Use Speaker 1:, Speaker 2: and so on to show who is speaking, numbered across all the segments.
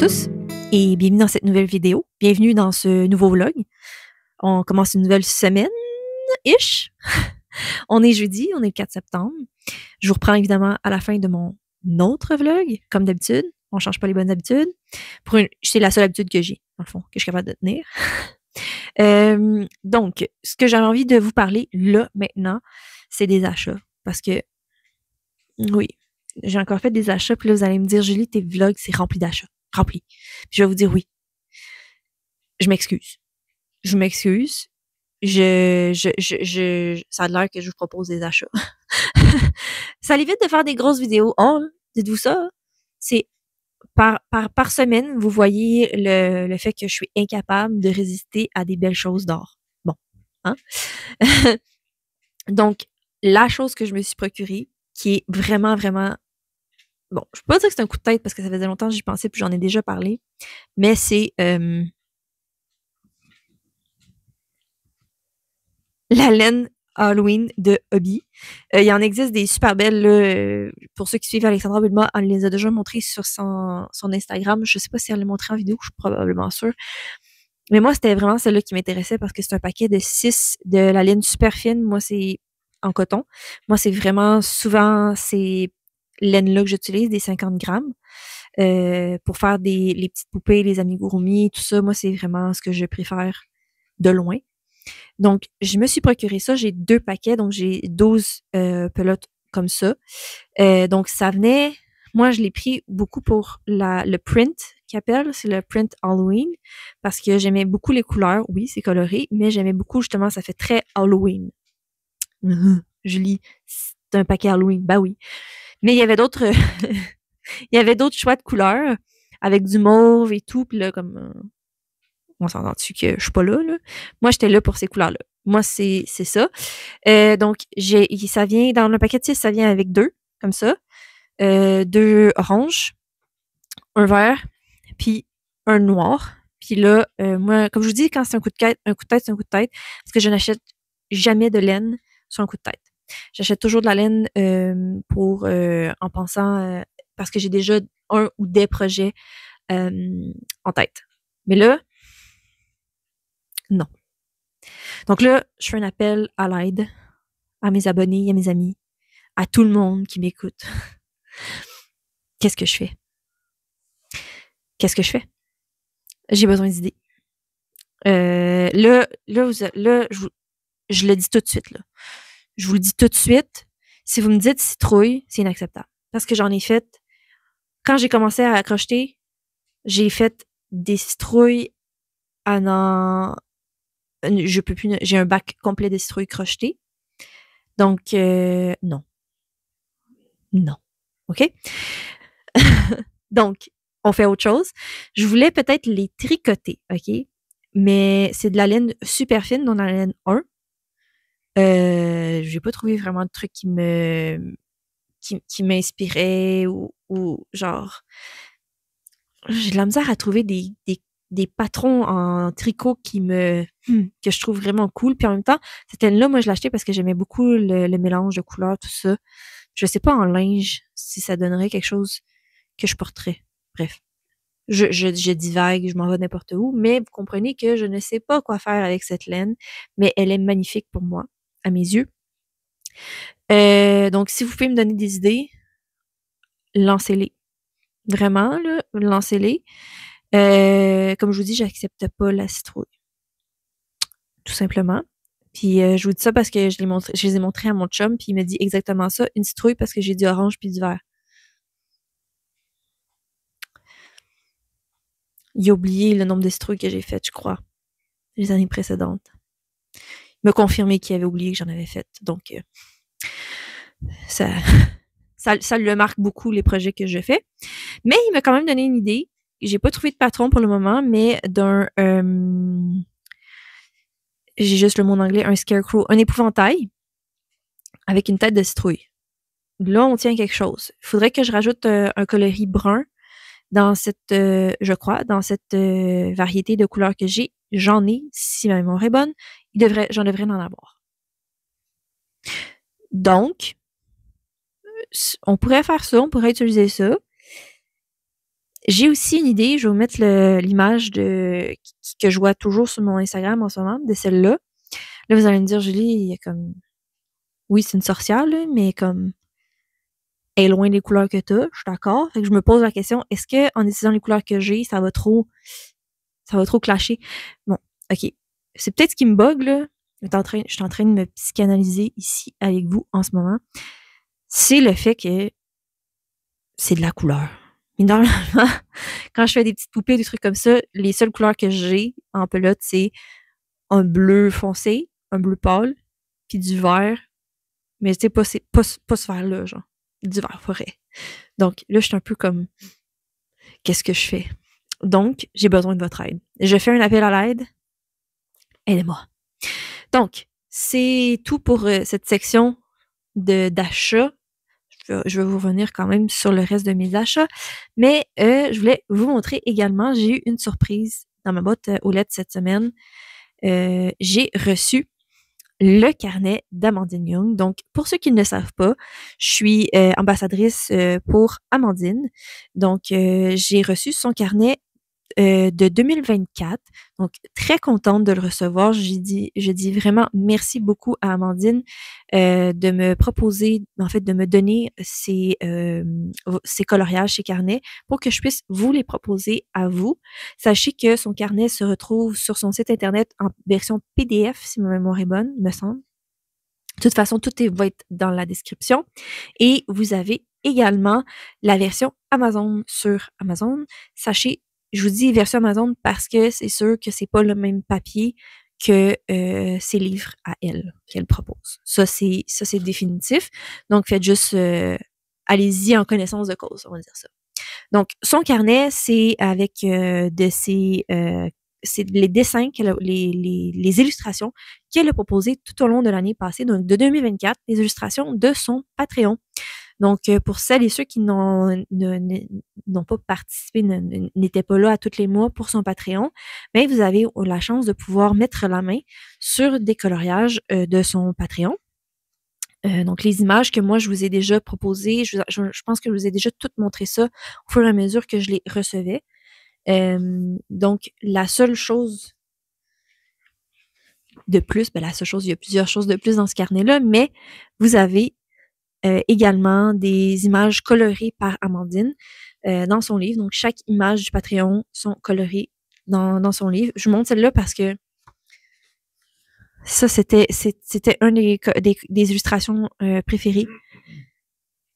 Speaker 1: tous et bienvenue dans cette nouvelle vidéo. Bienvenue dans ce nouveau vlog. On commence une nouvelle semaine-ish. On est jeudi, on est le 4 septembre. Je vous reprends évidemment à la fin de mon autre vlog, comme d'habitude. On change pas les bonnes habitudes. C'est la seule habitude que j'ai, dans le fond, que je suis capable de tenir. Donc, ce que j'avais envie de vous parler là, maintenant, c'est des achats. Parce que, oui, j'ai encore fait des achats, puis là, vous allez me dire, Julie, tes vlogs, c'est rempli d'achats. Rempli. Puis je vais vous dire oui. Je m'excuse. Ça a l'air que je vous propose des achats. Ça l'évite de faire des grosses vidéos. Oh, dites-vous ça? C'est par semaine, vous voyez le fait que je suis incapable de résister à des belles choses d'or. Bon. Hein? Donc, la chose que je me suis procurée, qui est vraiment, vraiment... Bon, je peux pas dire que c'est un coup de tête parce que ça faisait longtemps que j'y pensais puis j'en ai déjà parlé, mais c'est la laine Halloween de Hobby. Il en existe des super belles, là, pour ceux qui suivent Alexandra Bulma, elle les a déjà montrées sur son Instagram. Je sais pas si elle l'a montré en vidéo, je suis probablement sûre. Mais moi, c'était vraiment celle-là qui m'intéressait parce que c'est un paquet de 6 de la laine super fine. Moi, c'est en coton. Moi, c'est vraiment souvent ces laines-là que j'utilise, des 50 grammes. Pour faire les petites poupées, les amigurumi, tout ça, moi, c'est vraiment ce que je préfère de loin. Donc, je me suis procuré ça. J'ai 2 paquets, donc j'ai 12 pelotes comme ça. Donc, ça venait... Moi, je l'ai pris beaucoup pour le print qu'ils appellent. C'est le print Halloween parce que j'aimais beaucoup les couleurs. Oui, c'est coloré, mais j'aimais beaucoup, justement, ça fait très Halloween. Julie, c'est un paquet Halloween. Ben oui. Mais il y avait d'autres... il y avait d'autres choix de couleurs avec du mauve et tout. Puis là, comme... on s'entend dessus que je suis pas là, là. Moi, j'étais là pour ces couleurs-là. Moi, c'est ça. Donc, ça vient, dans le paquet de 6, ça vient avec 2, comme ça. 2 oranges, un vert, puis un noir. Puis là, moi, comme je vous dis, quand c'est un coup de tête, c'est un coup de tête, parce que je n'achète jamais de laine sur un coup de tête. J'achète toujours de la laine en pensant, parce que j'ai déjà un ou des projets en tête. Mais là, non. Donc là, je fais un appel à l'aide à mes abonnés, à mes amis, à tout le monde qui m'écoute. Qu'est-ce que je fais? J'ai besoin d'idées. Là, je le dis tout de suite, là. Je vous le dis tout de suite. Si vous me dites citrouille, c'est inacceptable. Parce que j'en ai fait, quand j'ai commencé à crocheter, j'ai fait des citrouilles je peux plus, j'ai un bac complet de citrouilles crochetées. Donc, non. Non. OK? Donc, on fait autre chose. Je voulais peut-être les tricoter, OK? Mais c'est de la laine super fine, dont la laine 1. J'ai pas trouvé vraiment de truc qui m'inspirait ou genre... J'ai de la misère à trouver des patrons en tricot que je trouve vraiment cool. Puis en même temps, cette laine-là, moi, je l'ai achetée parce que j'aimais beaucoup le mélange de couleurs, tout ça. Je sais pas en linge si ça donnerait quelque chose que je porterais. Bref. Je divague, je m'en vais n'importe où, mais vous comprenez que je ne sais pas quoi faire avec cette laine, mais elle est magnifique pour moi, à mes yeux. Donc, si vous pouvez me donner des idées, lancez-les. Vraiment, là, lancez-les. Comme je vous dis, j'accepte pas la citrouille. Tout simplement. Puis je vous dis ça parce que je les ai montrés à mon chum, puis il me dit exactement ça, une citrouille parce que j'ai du orange puis du vert. Il a oublié le nombre de citrouilles que j'ai faites, je crois, les années précédentes. Il m'a confirmé qu'il avait oublié que j'en avais faites. Donc, ça le marque beaucoup, les projets que je fais. Mais il m'a quand même donné une idée. J'ai pas trouvé de patron pour le moment, mais j'ai juste le mot en anglais, un scarecrow, un épouvantail avec une tête de citrouille. Là, on tient quelque chose. Il faudrait que je rajoute un coloris brun dans je crois, dans cette variété de couleurs que j'ai. J'en ai, si ma mémoire est bonne. J'en devrais en avoir. Donc, on pourrait faire ça, on pourrait utiliser ça. J'ai aussi une idée, je vais vous mettre l'image que je vois toujours sur mon Instagram en ce moment, de celle-là. Là, vous allez me dire, Julie, il y a comme... Oui, c'est une sorcière, là, mais comme... Elle est loin des couleurs que t'as, je suis d'accord. Fait que je me pose la question, est-ce que en utilisant les couleurs que j'ai, ça va trop clasher? Bon, ok. C'est peut-être ce qui me bug, là. Je suis en train de me psychanalyser ici avec vous en ce moment. C'est le fait que c'est de la couleur. Mais normalement, quand je fais des petites poupées, des trucs comme ça, les seules couleurs que j'ai en pelote, c'est un bleu foncé, un bleu pâle, puis du vert. Mais tu sais, pas ce vert-là, genre. Du vert forêt. Donc là, je suis un peu comme, qu'est-ce que je fais? Donc, j'ai besoin de votre aide. Je fais un appel à l'aide. Aidez-moi. Donc, c'est tout pour cette section d'achat. Je vais vous revenir quand même sur le reste de mes achats. Mais je voulais vous montrer également, j'ai eu une surprise dans ma boîte aux lettres cette semaine. J'ai reçu le carnet d'Amandine Young. Donc, pour ceux qui ne le savent pas, je suis ambassadrice pour Amandine. Donc, j'ai reçu son carnet de 2024. Donc, très contente de le recevoir. Je dis vraiment merci beaucoup à Amandine de me proposer, en fait, de me donner ces coloriages, ces carnets, pour que je puisse vous les proposer à vous. Sachez que son carnet se retrouve sur son site Internet en version PDF, si ma mémoire est bonne, me semble. De toute façon, va être dans la description. Et vous avez également la version Amazon sur Amazon. Sachez, je vous dis version Amazon parce que c'est sûr que c'est pas le même papier que ses livres à elle qu'elle propose. Ça, c'est définitif. Donc, faites juste allez-y en connaissance de cause, on va dire ça. Donc, son carnet, c'est avec c'est les dessins, les illustrations qu'elle a proposées tout au long de l'année passée, donc de 2024, les illustrations de son Patreon. Donc, pour celles et ceux qui n'ont pas participé, n'étaient pas là à tous les mois pour son Patreon, mais vous avez la chance de pouvoir mettre la main sur des coloriages de son Patreon. Donc, les images que moi, je vous ai déjà proposées, je pense que je vous ai déjà toutes montré ça au fur et à mesure que je les recevais. Donc, la seule chose de plus, il y a plusieurs choses de plus dans ce carnet-là, mais vous avez également des images colorées par Amandine dans son livre. Donc, chaque image du Patreon sont colorées dans son livre. Je vous montre celle-là parce que ça, c'était un des illustrations préférées.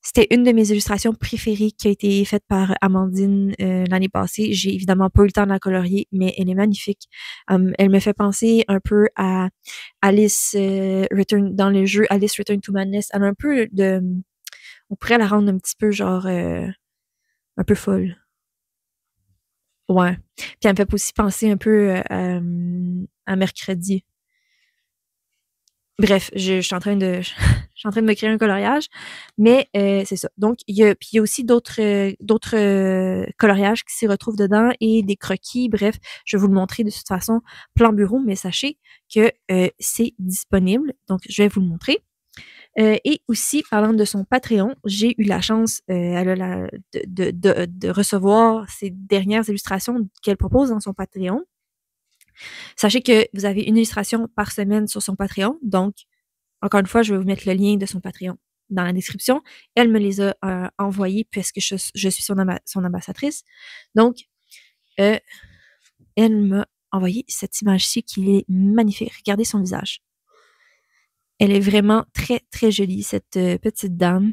Speaker 1: C'était une de mes illustrations préférées qui a été faite par Amandine l'année passée. J'ai évidemment pas eu le temps de la colorier, mais elle est magnifique. Elle me fait penser un peu à Alice dans le jeu Alice Return to Madness. Elle a un peu de... On pourrait la rendre un petit peu genre... un peu folle. Ouais. Puis elle me fait aussi penser un peu à Mercredi. Bref, je suis en train de me créer un coloriage, mais c'est ça. Donc il y a aussi d'autres coloriages qui s'y retrouvent dedans et des croquis. Bref, je vais vous le montrer de toute façon plan bureau, mais sachez que c'est disponible. Donc je vais vous le montrer. Et aussi, parlant de son Patreon, j'ai eu la chance de recevoir ces dernières illustrations qu'elle propose dans son Patreon. Sachez que vous avez une illustration par semaine sur son Patreon. Donc, encore une fois, je vais vous mettre le lien de son Patreon dans la description. Elle me les a envoyés puisque je suis son ambassadrice. Donc, elle m'a envoyé cette image-ci qui est magnifique. Regardez son visage. Elle est vraiment très, très jolie, cette petite dame.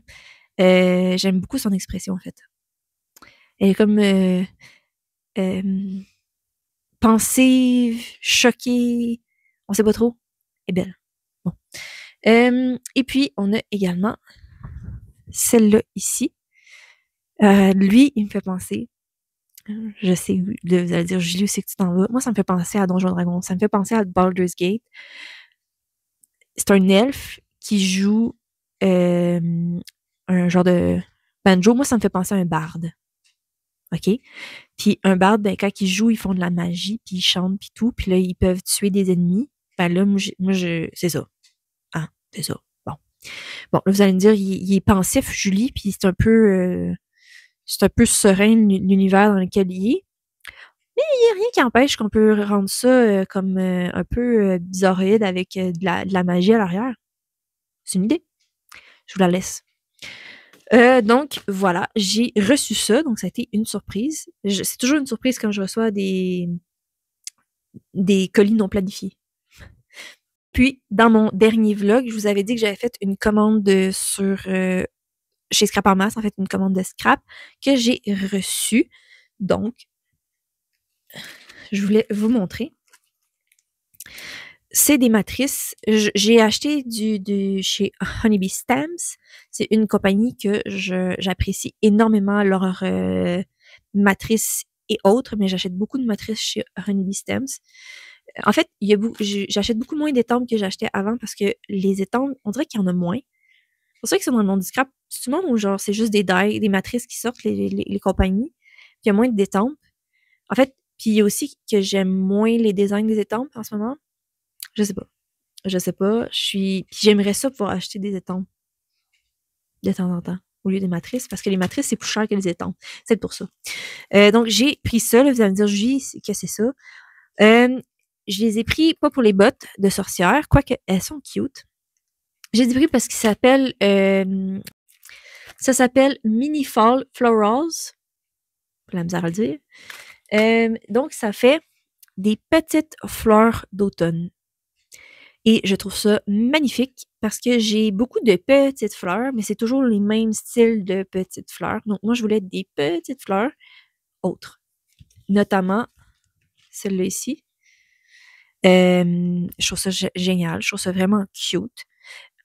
Speaker 1: J'aime beaucoup son expression, en fait. Elle est comme pensive, choquée, on sait pas trop. Elle est belle. Bon. Et puis, on a également celle-là ici. Lui, il me fait penser, je sais, vous allez dire, Julie, où c'est que tu t'en vas? Moi, ça me fait penser à Donjons Dragons. Ça me fait penser à Baldur's Gate. C'est un elfe qui joue un genre de banjo. Moi, ça me fait penser à un barde. OK? Puis un barde, ben, quand ils jouent, ils font de la magie, puis ils chantent, puis tout. Puis là, ils peuvent tuer des ennemis. Ben là, c'est ça. Ah, c'est ça. Bon. Bon, là, vous allez me dire, il est pensif, Julie, puis c'est un peu c'est un peu serein l'univers dans lequel il est. Mais il y a rien qui empêche qu'on peut rendre ça comme un peu bizarroïde avec de la magie à l'arrière. C'est une idée. Je vous la laisse. Donc, voilà, j'ai reçu ça. Donc, ça a été une surprise. C'est toujours une surprise quand je reçois des colis non planifiés. Puis, dans mon dernier vlog, je vous avais dit que j'avais fait une commande chez Scrap en masse, en fait, une commande de scrap que j'ai reçue. Donc, je voulais vous montrer. C'est des matrices. J'ai acheté chez Honeybee Stamps. C'est une compagnie que j'apprécie énormément leurs matrices et autres, mais j'achète beaucoup de matrices chez Honeybee Stamps. En fait, j'achète beaucoup moins d'étampes que j'achetais avant parce que les étampes, on dirait qu'il y en a moins. C'est pour ça que c'est dans le monde du scrap. C'est tout le monde où genre c'est juste des matrices qui sortent, les compagnies. Puis il y a moins d'étampes. En fait, puis il y a aussi que j'aime moins les designs des étampes en ce moment. Je sais pas. Puis j'aimerais ça pouvoir acheter des étampes de temps en temps au lieu des matrices parce que les matrices, c'est plus cher que les étampes. C'est pour ça. Donc, j'ai pris ça. Là, vous allez me dire, Julie, qu'est-ce que c'est ça? Je les ai pris pas pour les bottes de sorcière, quoique elles sont cute. Je les ai pris parce qu'ils s'appellent ça s'appelle Mini Fall Florals. Pour la misère à le dire. Donc, ça fait des petites fleurs d'automne. Et je trouve ça magnifique parce que j'ai beaucoup de petites fleurs, mais c'est toujours les mêmes styles de petites fleurs. Donc, moi, je voulais des petites fleurs autres. Notamment celle-là ici. Je trouve ça génial. Je trouve ça vraiment cute.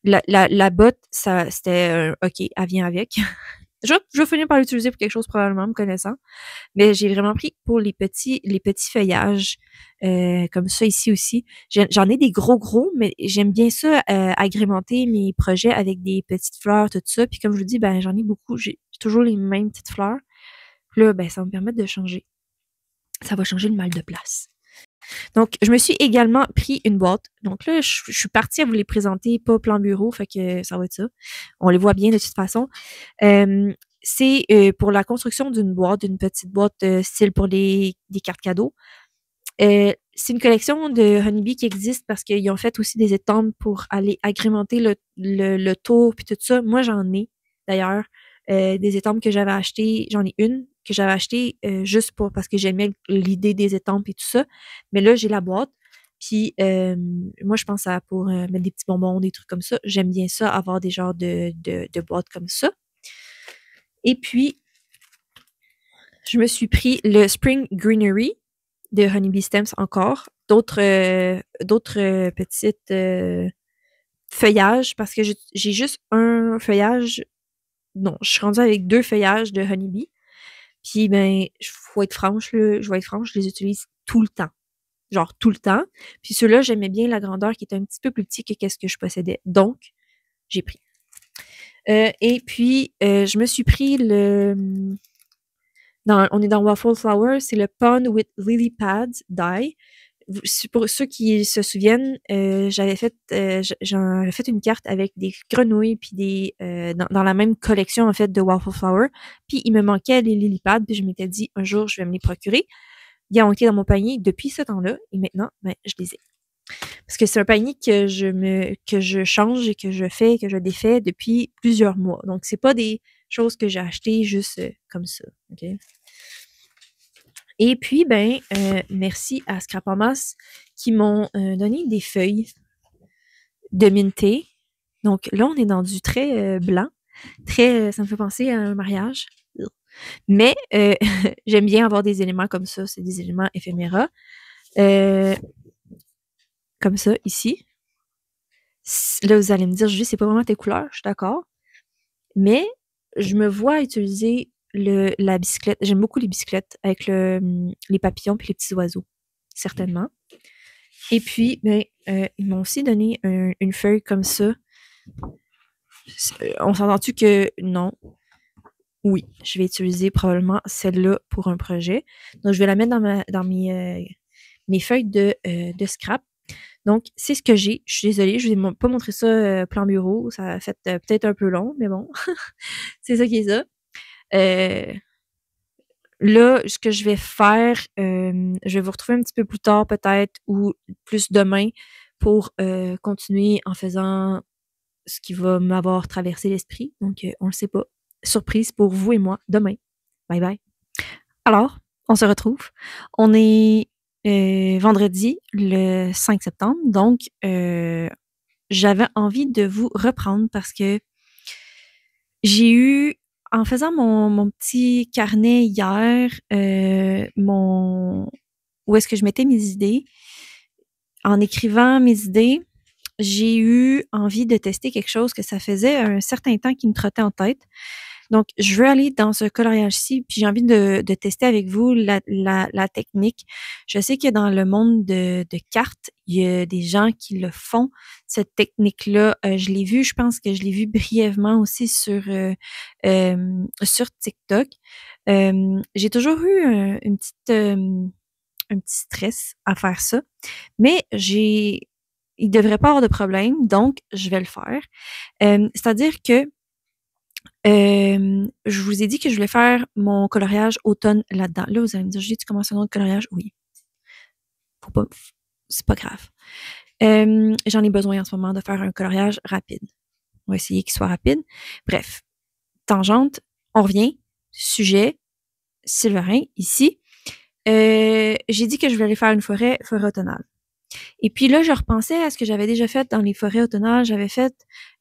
Speaker 1: La botte, c'était OK, elle vient avec. Je vais finir par l'utiliser pour quelque chose probablement, me connaissant. Mais j'ai vraiment pris pour les petits feuillages comme ça ici aussi. J'en ai des gros, mais j'aime bien ça agrémenter mes projets avec des petites fleurs, tout ça. Puis comme je vous dis, ben j'en ai beaucoup. J'ai toujours les mêmes petites fleurs. Puis là, ben ça va me permettre de changer. Ça va changer le mal de place. Donc, je me suis également pris une boîte. Donc là, je suis partie à vous les présenter, pas plan bureau, fait que ça va être ça. On les voit bien de toute façon. C'est pour la construction d'une petite boîte style pour des cartes cadeaux. C'est une collection de Honeybee qui existe parce qu'ils ont fait aussi des étampes pour aller agrémenter le tour puis tout ça. Moi, j'en ai d'ailleurs des étampes que j'avais achetées. J'en ai une que j'avais achetée juste parce que j'aimais l'idée des étampes et tout ça. Mais là, j'ai la boîte. Puis moi, je pense pour mettre des petits bonbons, des trucs comme ça. J'aime bien ça, avoir des genres de boîtes comme ça. Et puis, je me suis pris le Spring Greenery de Honeybee Stamps encore. D'autres petites feuillages parce que j'ai juste un feuillage. Non, je suis rendue avec 2 feuillages de Honeybee. Puis, ben, je vais être franche, je les utilise tout le temps. Genre, tout le temps. Puis ceux-là, j'aimais bien la grandeur qui était un petit peu plus petit que qu'est-ce que je possédais. Donc, j'ai pris. Et puis, je me suis pris on est dans Waffle Flower, c'est le Pond with Lily Pads Die. Pour ceux qui se souviennent, j'avais fait une carte avec des grenouilles puis dans la même collection en fait de Waffle Flower. Puis il me manquait les lily pads, puis je m'étais dit un jour je vais me les procurer. Ils ont été dans mon panier depuis ce temps-là et maintenant ben je les ai. Parce que c'est un panier que je change et que je défais depuis plusieurs mois. Donc c'est pas des choses que j'ai achetées juste comme ça, OK? Et puis, ben, merci à Scrap en masse qui m'ont donné des feuilles de minté. Donc là, on est dans du très blanc. Ça me fait penser à un mariage. Mais j'aime bien avoir des éléments comme ça. C'est des éléments éphéméra. Comme ça, ici. Là, vous allez me dire, Julie, c'est pas vraiment tes couleurs. Je suis d'accord. Mais je me vois utiliser la bicyclette. J'aime beaucoup les bicyclettes avec les papillons et les petits oiseaux. Certainement. Et puis, ben, ils m'ont aussi donné une feuille comme ça. On s'entend-tu que non? Oui, je vais utiliser probablement celle-là pour un projet. Donc, je vais la mettre dans mes feuilles de scrap. Donc, c'est ce que j'ai. Je suis désolée, je vous ai pas montré ça plan bureau. Ça a fait peut-être un peu long, mais bon. C'est ça qui est ça. là, ce que je vais faire, je vais vous retrouver un petit peu plus tard peut-être ou plus demain pour continuer en faisant ce qui va m'avoir traversé l'esprit. Donc, on le sait pas. Surprise pour vous et moi demain. Bye bye. Alors, on se retrouve. On est vendredi le 5 septembre. Donc, j'avais envie de vous reprendre parce que j'ai eu, en faisant mon petit carnet hier, où est-ce que je mettais mes idées, en écrivant mes idées, j'ai eu envie de tester quelque chose que ça faisait un certain temps qui me trottait en tête. Donc, je veux aller dans ce coloriage-ci, puis j'ai envie de tester avec vous la technique. Je sais que dans le monde de cartes, il y a des gens qui le font, cette technique-là. Je l'ai vu, je pense que je l'ai vu brièvement aussi sur TikTok. J'ai toujours eu un petit stress à faire ça, mais il devrait pas avoir de problème, donc je vais le faire. C'est-à-dire que je vous ai dit que je voulais faire mon coloriage automne là-dedans. Là, vous allez me dire, Julie, tu commences un autre coloriage? Oui. Faut pas, c'est pas grave. J'en ai besoin en ce moment de faire un coloriage rapide. On va essayer qu'il soit rapide. Bref. Tangente, on revient. Sujet, Sylvain, ici. J'ai dit que je voulais aller faire une forêt automnale. Et puis là, je repensais à ce que j'avais déjà fait dans les forêts automnales. J'avais fait,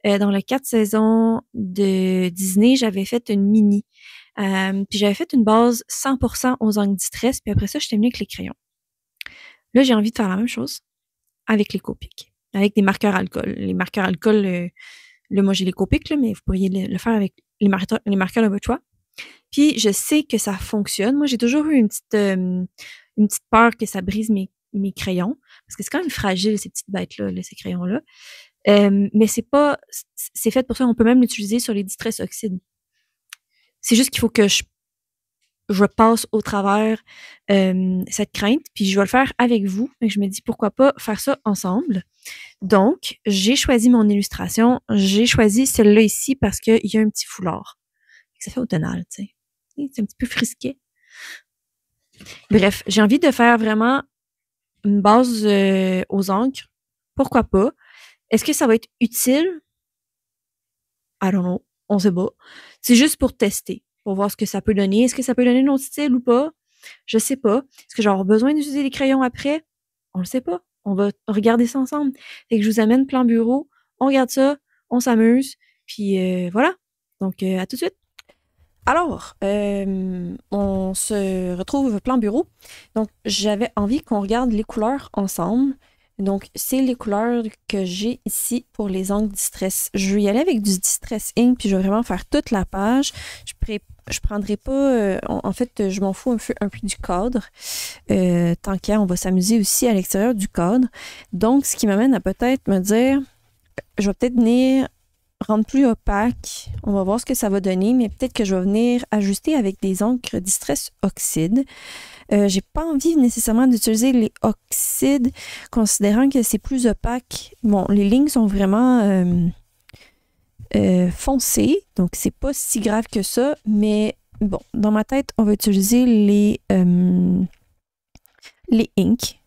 Speaker 1: dans les 4 saisons de Disney, j'avais fait une mini. Puis j'avais fait une base 100% aux angles distress, puis après ça, je terminais avec les crayons. Là, j'ai envie de faire la même chose avec les Copics, avec des marqueurs alcool. Les marqueurs alcool, là, moi, j'ai les Copics, là, mais vous pourriez le faire avec les marqueurs de votre choix. Puis je sais que ça fonctionne. Moi, j'ai toujours eu une petite peur que ça brise mes crayons, parce que c'est quand même fragile, ces petites bêtes-là, là, ces crayons-là. Mais c'est fait pour ça. On peut même l'utiliser sur les distress oxydes. C'est juste qu'il faut que je passe au travers cette crainte, puis je vais le faire avec vous. Et je me dis, pourquoi pas faire ça ensemble. Donc, j'ai choisi mon illustration. J'ai choisi celle-là ici parce qu'il y a un petit foulard. Ça fait automnal, tu sais. C'est un petit peu frisquet. Bref, j'ai envie de faire vraiment une base aux encres. Pourquoi pas? Est-ce que ça va être utile? I don't know. On sait pas. C'est juste pour tester, pour voir ce que ça peut donner. Est-ce que ça peut donner notre style ou pas? Je sais pas. Est-ce que j'aurai besoin d'utiliser les crayons après? On le sait pas. On va regarder ça ensemble. Fait que je vous amène plan bureau. On regarde ça. On s'amuse. Puis voilà. Donc, à tout de suite. Alors, on se retrouve plan bureau. Donc, j'avais envie qu'on regarde les couleurs ensemble. Donc, c'est les couleurs que j'ai ici pour les angles distress. Je vais y aller avec du distress ink, puis je vais vraiment faire toute la page. Je prendrai pas... en fait, je m'en fous un peu du cadre. Tant qu'à, on va s'amuser aussi à l'extérieur du cadre. Donc, ce qui m'amène à peut-être me dire... Je vais peut-être venir rendre plus opaque. On va voir ce que ça va donner, mais peut-être que je vais venir ajuster avec des encres Distress Oxyde. J'ai pas envie nécessairement d'utiliser les oxydes, considérant que c'est plus opaque. Bon, les lignes sont vraiment foncées, donc c'est pas si grave que ça, mais bon, dans ma tête, on va utiliser les inks.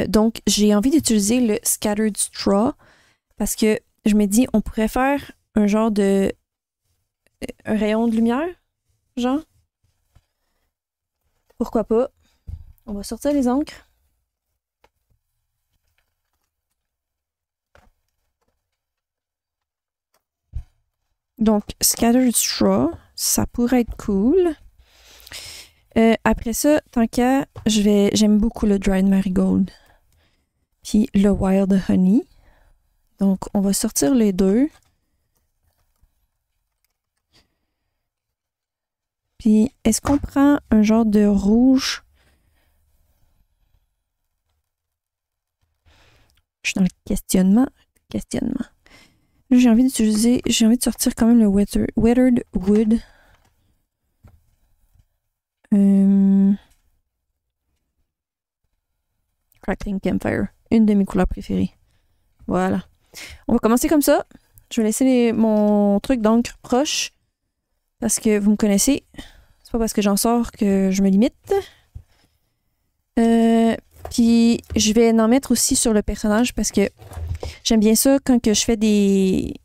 Speaker 1: Donc, j'ai envie d'utiliser le Scattered Straw parce que je me dis, on pourrait faire un genre de... un rayon de lumière, genre. Pourquoi pas? On va sortir les encres. Donc, Scattered Straw, ça pourrait être cool. Après ça, tant qu'à, j'aime beaucoup le Dried Marigold. Puis le Wild Honey. Donc, on va sortir les deux. Puis, est-ce qu'on prend un genre de rouge? Je suis dans le questionnement. Là, j'ai envie de sortir quand même le Weathered Wood. Crackling Campfire. Une de mes couleurs préférées. Voilà. On va commencer comme ça. Je vais laisser mon truc d'encre proche. Parce que vous me connaissez.
Speaker 2: C'est pas parce que j'en sors que je me limite. Puis je vais en mettre aussi sur le personnage parce que j'aime bien ça quand que je fais des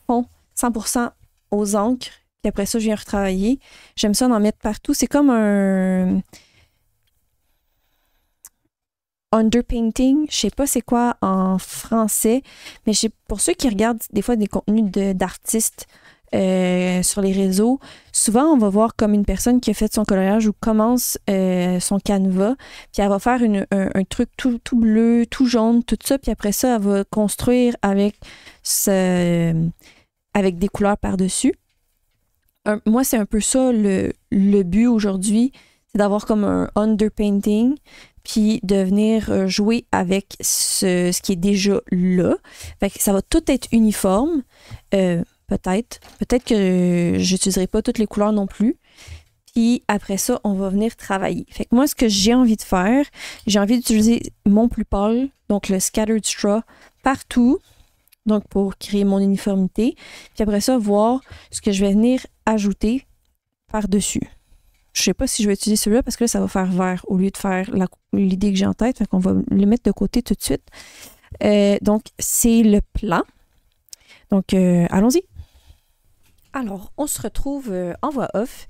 Speaker 2: fonds 100% aux encres. Puis après ça, je viens retravailler. J'aime ça d'en mettre partout. C'est comme un underpainting. Je sais pas c'est quoi en français, mais pour ceux qui regardent des fois des contenus d'artistes sur les réseaux, souvent on va voir comme une personne qui a fait son coloriage ou commence son canevas, puis elle va faire un truc tout bleu, tout jaune, tout ça, puis après ça, elle va construire avec des couleurs par-dessus. Moi, c'est un peu ça le but aujourd'hui, c'est d'avoir comme un underpainting, puis de venir jouer avec ce qui est déjà là. Fait que ça va tout être uniforme. Peut-être que j'utiliserai pas toutes les couleurs non plus. Puis après ça, on va venir travailler. Fait que moi, ce que j'ai envie de faire, j'ai envie d'utiliser mon plus pâle, donc le Scattered Straw, partout, donc pour créer mon uniformité. Puis après ça, voir ce que je vais venir ajouter par-dessus. Je sais pas si je vais utiliser celui-là parce que là, ça va faire vert au lieu de faire l'idée que j'ai en tête. Fait qu'on va le mettre de côté tout de suite. Donc, c'est le plan. Donc, allons-y. Alors, on se retrouve en voix off,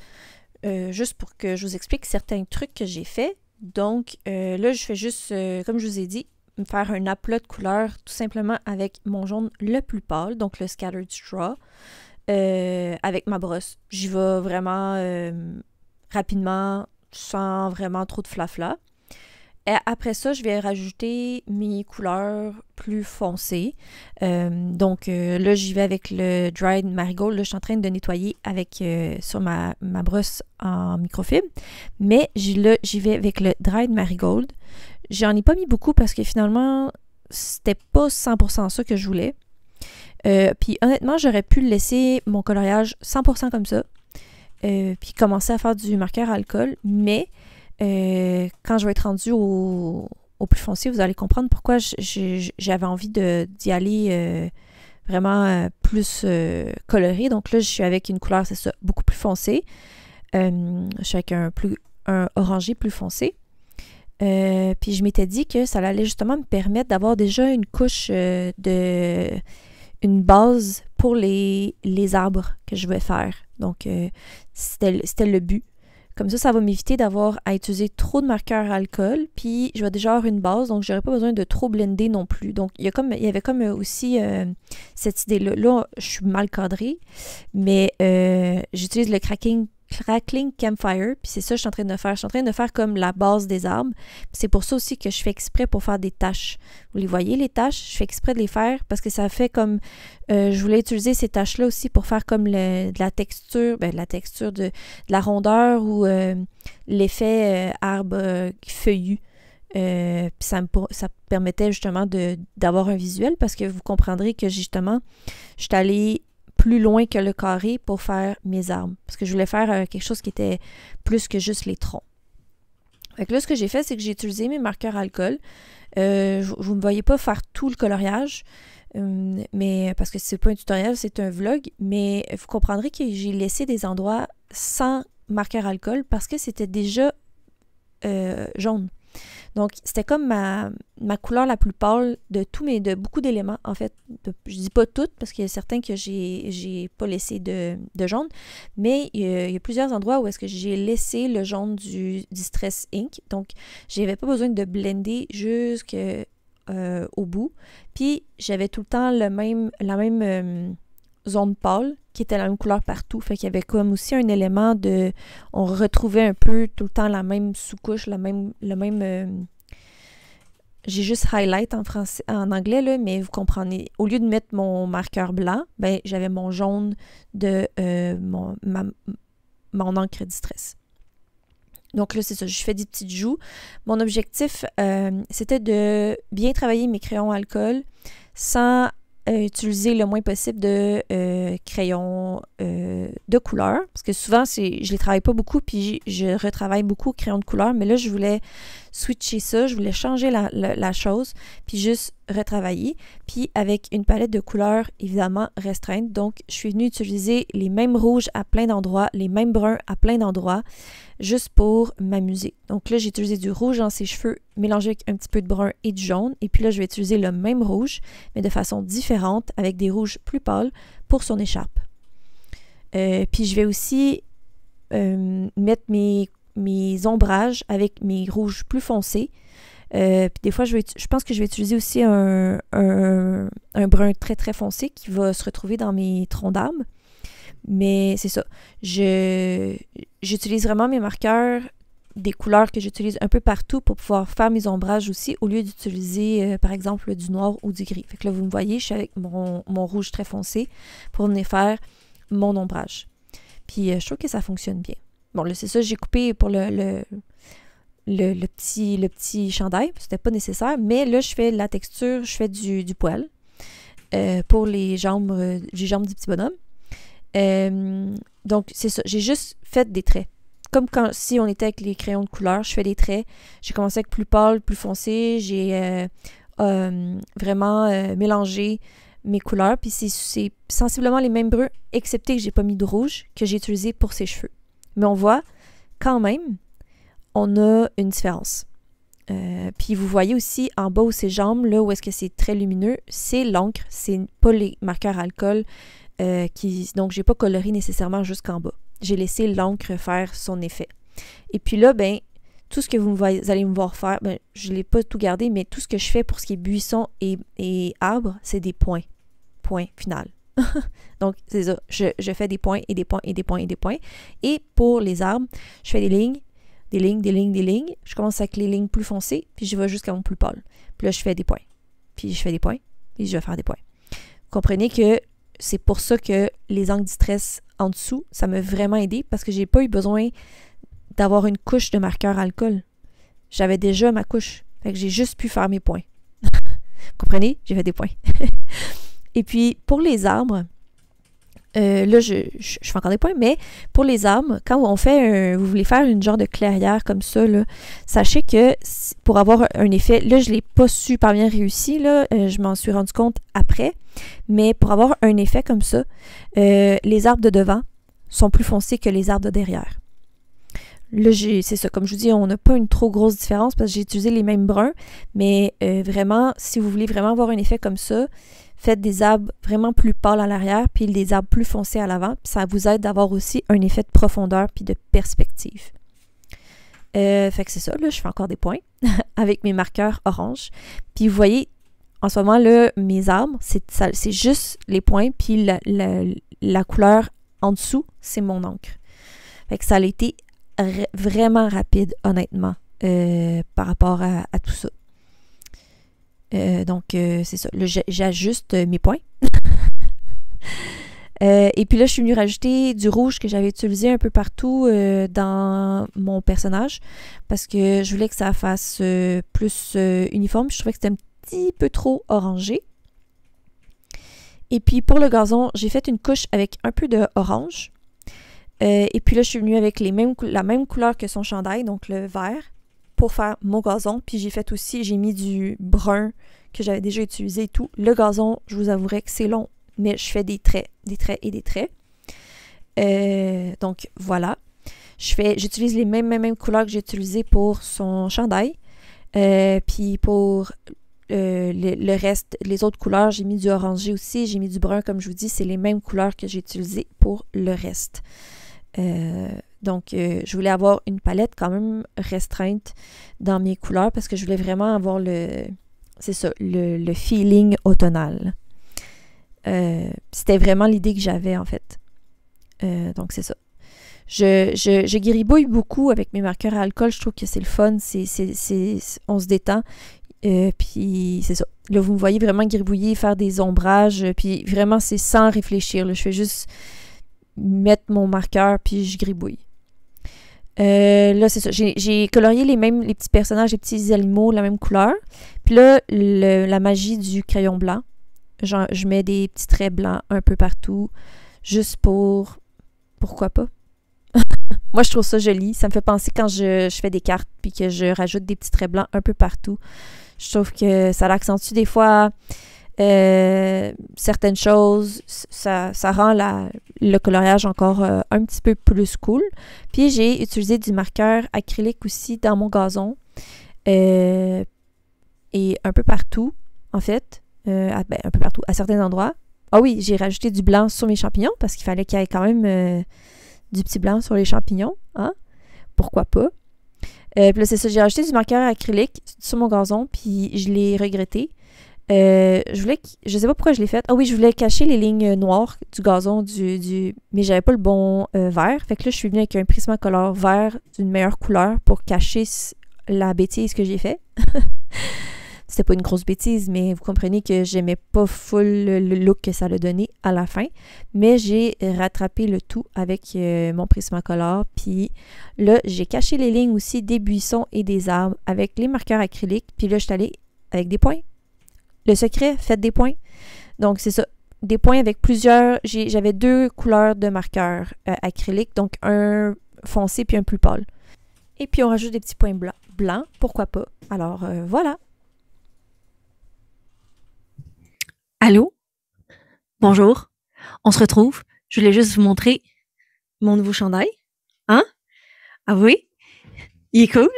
Speaker 2: juste pour que je vous explique certains trucs que j'ai faits. Donc, là, je fais juste, comme je vous ai dit, me faire un aplat de couleur tout simplement avec mon jaune le plus pâle, donc le Scattered Straw, avec ma brosse. J'y vais vraiment rapidement, sans vraiment trop de flafla. Et après ça, je vais rajouter mes couleurs plus foncées. Donc là, j'y vais avec le Dried Marigold. Là, je suis en train de nettoyer avec sur ma brosse en microfibre. Mais j'y vais avec le Dried Marigold. J'en ai pas mis beaucoup parce que finalement, c'était pas 100% ça que je voulais. Puis honnêtement, j'aurais pu laisser mon coloriage 100% comme ça. Puis commencer à faire du marqueur à alcool. Mais quand je vais être rendue au plus foncé, vous allez comprendre pourquoi j'avais envie d'y aller vraiment plus coloré. Donc là, je suis avec une couleur, c'est ça, beaucoup plus foncée. Je suis avec un orangé plus foncé. Puis je m'étais dit que ça allait justement me permettre d'avoir déjà une couche une base pour les arbres que je vais faire. Donc, c'était le but. Comme ça va m'éviter d'avoir à utiliser trop de marqueurs à alcool, puis je vais déjà avoir une base, donc j'aurais pas besoin de trop blender non plus. Donc, il y avait comme aussi cette idée-là. Là, je suis mal cadrée, mais j'utilise le Crackling Campfire, puis c'est ça que je suis en train de faire. Je suis en train de faire comme la base des arbres. C'est pour ça aussi que je fais exprès pour faire des taches. Vous les voyez, les taches? Je fais exprès de les faire parce que ça fait comme... je voulais utiliser ces taches-là aussi pour faire comme de la texture, de la rondeur ou l'effet arbre feuillu. Puis ça permettait justement d'avoir un visuel parce que vous comprendrez que justement, je suis allée plus loin que le carré pour faire mes arbres. Parce que je voulais faire quelque chose qui était plus que juste les troncs. Fait que là, ce que j'ai fait, c'est que j'ai utilisé mes marqueurs alcool. Vous ne me voyez pas faire tout le coloriage, mais parce que c'est pas un tutoriel, c'est un vlog. Mais vous comprendrez que j'ai laissé des endroits sans marqueur alcool parce que c'était déjà jaune. Donc, c'était comme ma couleur la plus pâle de beaucoup d'éléments, en fait. Je dis pas toutes, parce qu'il y a certains que j'ai pas laissé de jaune, mais il y a plusieurs endroits où est-ce que j'ai laissé le jaune du Distress Ink. Donc, j'avais pas besoin de blender jusqu'au bout. Puis, j'avais tout le temps la même zone pâle qui était la même couleur partout. Fait qu'il y avait comme aussi un élément on retrouvait un peu tout le temps la même sous-couche, le même j'ai juste highlight en anglais, là, mais vous comprenez. Au lieu de mettre mon marqueur blanc, ben j'avais mon jaune de mon encre Distress. Donc là, c'est ça, je fais des petites joues. Mon objectif, c'était de bien travailler mes crayons alcool sans utiliser le moins possible de crayons de couleur, parce que souvent, je les travaille pas beaucoup, puis je retravaille beaucoup au crayon de couleur, mais là, je voulais switcher ça, je voulais changer la chose, puis juste retravailler, puis avec une palette de couleurs évidemment restreinte, donc je suis venue utiliser les mêmes rouges à plein d'endroits, les mêmes bruns à plein d'endroits, juste pour m'amuser. Donc là, j'ai utilisé du rouge dans ses cheveux, mélangé avec un petit peu de brun et du jaune, et puis là, je vais utiliser le même rouge, mais de façon différente, avec des rouges plus pâles, pour son écharpe. Puis je vais aussi mettre mes ombrages avec mes rouges plus foncés. Puis des fois, je pense que je vais utiliser aussi un brun très très foncé qui va se retrouver dans mes troncs d'arbres. Mais c'est ça. J'utilise vraiment mes marqueurs, des couleurs que j'utilise un peu partout pour pouvoir faire mes ombrages aussi, au lieu d'utiliser, par exemple, du noir ou du gris. Fait que là, vous me voyez, je suis avec mon rouge très foncé pour venir faire mon ombrage. Puis, je trouve que ça fonctionne bien. Bon, là, c'est ça, j'ai coupé pour le petit chandail. C'était pas nécessaire, mais là, je fais la texture, je fais du poil pour les jambes du petit bonhomme. Donc, c'est ça. J'ai juste fait des traits. Comme si on était avec les crayons de couleur, je fais des traits. J'ai commencé avec plus pâle, plus foncé. J'ai vraiment mélangé mes couleurs. Puis c'est sensiblement les mêmes bruns, excepté que j'ai pas mis de rouge que j'ai utilisé pour ses cheveux. Mais on voit quand même, on a une différence. Puis vous voyez aussi en bas où ses jambes, là où est-ce que c'est très lumineux, c'est l'encre, c'est pas les marqueurs alcool. Donc, j'ai pas coloré nécessairement jusqu'en bas. J'ai laissé l'encre faire son effet. Et puis là, ben, tout ce que vous allez me voir faire, ben, je l'ai pas tout gardé, mais tout ce que je fais pour ce qui est buisson et arbre, c'est des points. Point final. Donc, c'est ça. Je fais des points et des points et des points et des points. Et pour les arbres, je fais des lignes, des lignes, des lignes, des lignes. Je commence avec les lignes plus foncées, puis je vais jusqu'à mon plus pâle. Puis là, je fais des points. Puis je fais des points, puis je vais faire des points. Vous comprenez que c'est pour ça que les angles distress en dessous, ça m'a vraiment aidé parce que j'ai pas eu besoin d'avoir une couche de marqueur alcool. J'avais déjà ma couche. Fait que j'ai juste pu faire mes points. Vous comprenez? J'ai fait des points. Et puis, pour les arbres, là, je fais encore des points, mais pour les arbres, quand on fait vous voulez faire une genre de clairière comme ça, là, sachez que pour avoir un effet, là, je ne l'ai pas super bien réussi, là, je m'en suis rendu compte après, mais pour avoir un effet comme ça, les arbres de devant sont plus foncés que les arbres de derrière. Là, c'est ça, comme je vous dis, on n'a pas une trop grosse différence parce que j'ai utilisé les mêmes bruns, mais vraiment, si vous voulez vraiment avoir un effet comme ça, faites des arbres vraiment plus pâles à l'arrière, puis des arbres plus foncés à l'avant, puis ça vous aide d'avoir aussi un effet de profondeur puis de perspective. Fait que c'est ça, là, je fais encore des points avec mes marqueurs orange. Puis vous voyez, en ce moment, là, mes arbres, c'est juste les points, puis la couleur en dessous, c'est mon encre. Fait que ça a été vraiment rapide, honnêtement, par rapport à tout ça. Donc, c'est ça. Là, j'ajuste mes points. Et puis là, je suis venue rajouter du rouge que j'avais utilisé un peu partout dans mon personnage parce que je voulais que ça fasse plus uniforme. Je trouvais que c'était un petit peu trop orangé. Et puis pour le gazon, j'ai fait une couche avec un peu de orange. Et puis là, je suis venue avec la même couleur que son chandail, donc le vert, pour faire mon gazon. Puis j'ai mis du brun que j'avais déjà utilisé et tout. Le gazon, je vous avouerai que c'est long, mais je fais des traits et des traits. Donc voilà. J'utilise les mêmes couleurs que j'ai utilisées pour son chandail. Puis pour le reste, les autres couleurs, j'ai mis du orangé aussi, j'ai mis du brun, comme je vous dis, c'est les mêmes couleurs que j'ai utilisées pour le reste. Donc, je voulais avoir une palette quand même restreinte dans mes couleurs parce que je voulais vraiment avoir le feeling automnal. C'était vraiment l'idée que j'avais, en fait. Donc, c'est ça. Je gribouille beaucoup avec mes marqueurs à alcool. Je trouve que c'est le fun. On se détend. Puis, c'est ça. Là, vous me voyez vraiment gribouiller, faire des ombrages. Puis, vraiment, c'est sans réfléchir. Là. Je fais juste mettre mon marqueur, puis je gribouille. Là, c'est ça. J'ai colorié les petits personnages, les petits animaux, la même couleur. Puis là, la magie du crayon blanc. je mets des petits traits blancs un peu partout, juste pourquoi pas? Moi, je trouve ça joli. Ça me fait penser quand je fais des cartes puis que je rajoute des petits traits blancs un peu partout. Je trouve que ça l'accentue des fois certaines choses. Ça rend le coloriage encore un petit peu plus cool. Puis, j'ai utilisé du marqueur acrylique aussi dans mon gazon. Et un peu partout, en fait. Un peu partout, à certains endroits. Ah oui, j'ai rajouté du blanc sur mes champignons parce qu'il fallait qu'il y ait quand même du petit blanc sur les champignons. Hein? Pourquoi pas? Puis là, c'est ça, j'ai rajouté du marqueur acrylique sur mon gazon, puis je l'ai regretté. Je sais pas pourquoi je l'ai fait. Ah oui, je voulais cacher les lignes noires du gazon, mais j'avais pas le bon vert. Fait que là, je suis venue avec un Prismacolor vert d'une meilleure couleur pour cacher la bêtise que j'ai fait. C'était pas une grosse bêtise, mais vous comprenez que j'aimais pas full le look que ça a donné à la fin. Mais j'ai rattrapé le tout avec mon Prismacolor. Puis là, j'ai caché les lignes aussi des buissons et des arbres avec les marqueurs acryliques. Puis là, je suis allée avec des points. Le secret, faites des points. Donc, c'est ça. Des points avec plusieurs... J'avais 2 couleurs de marqueurs acryliques. Donc, un foncé puis un plus pâle. Et puis, on rajoute des petits points blancs. Pourquoi pas? Alors, voilà.
Speaker 1: Allô? Bonjour. On se retrouve. Je voulais juste vous montrer mon nouveau chandail. Hein? Ah oui? Il est cool?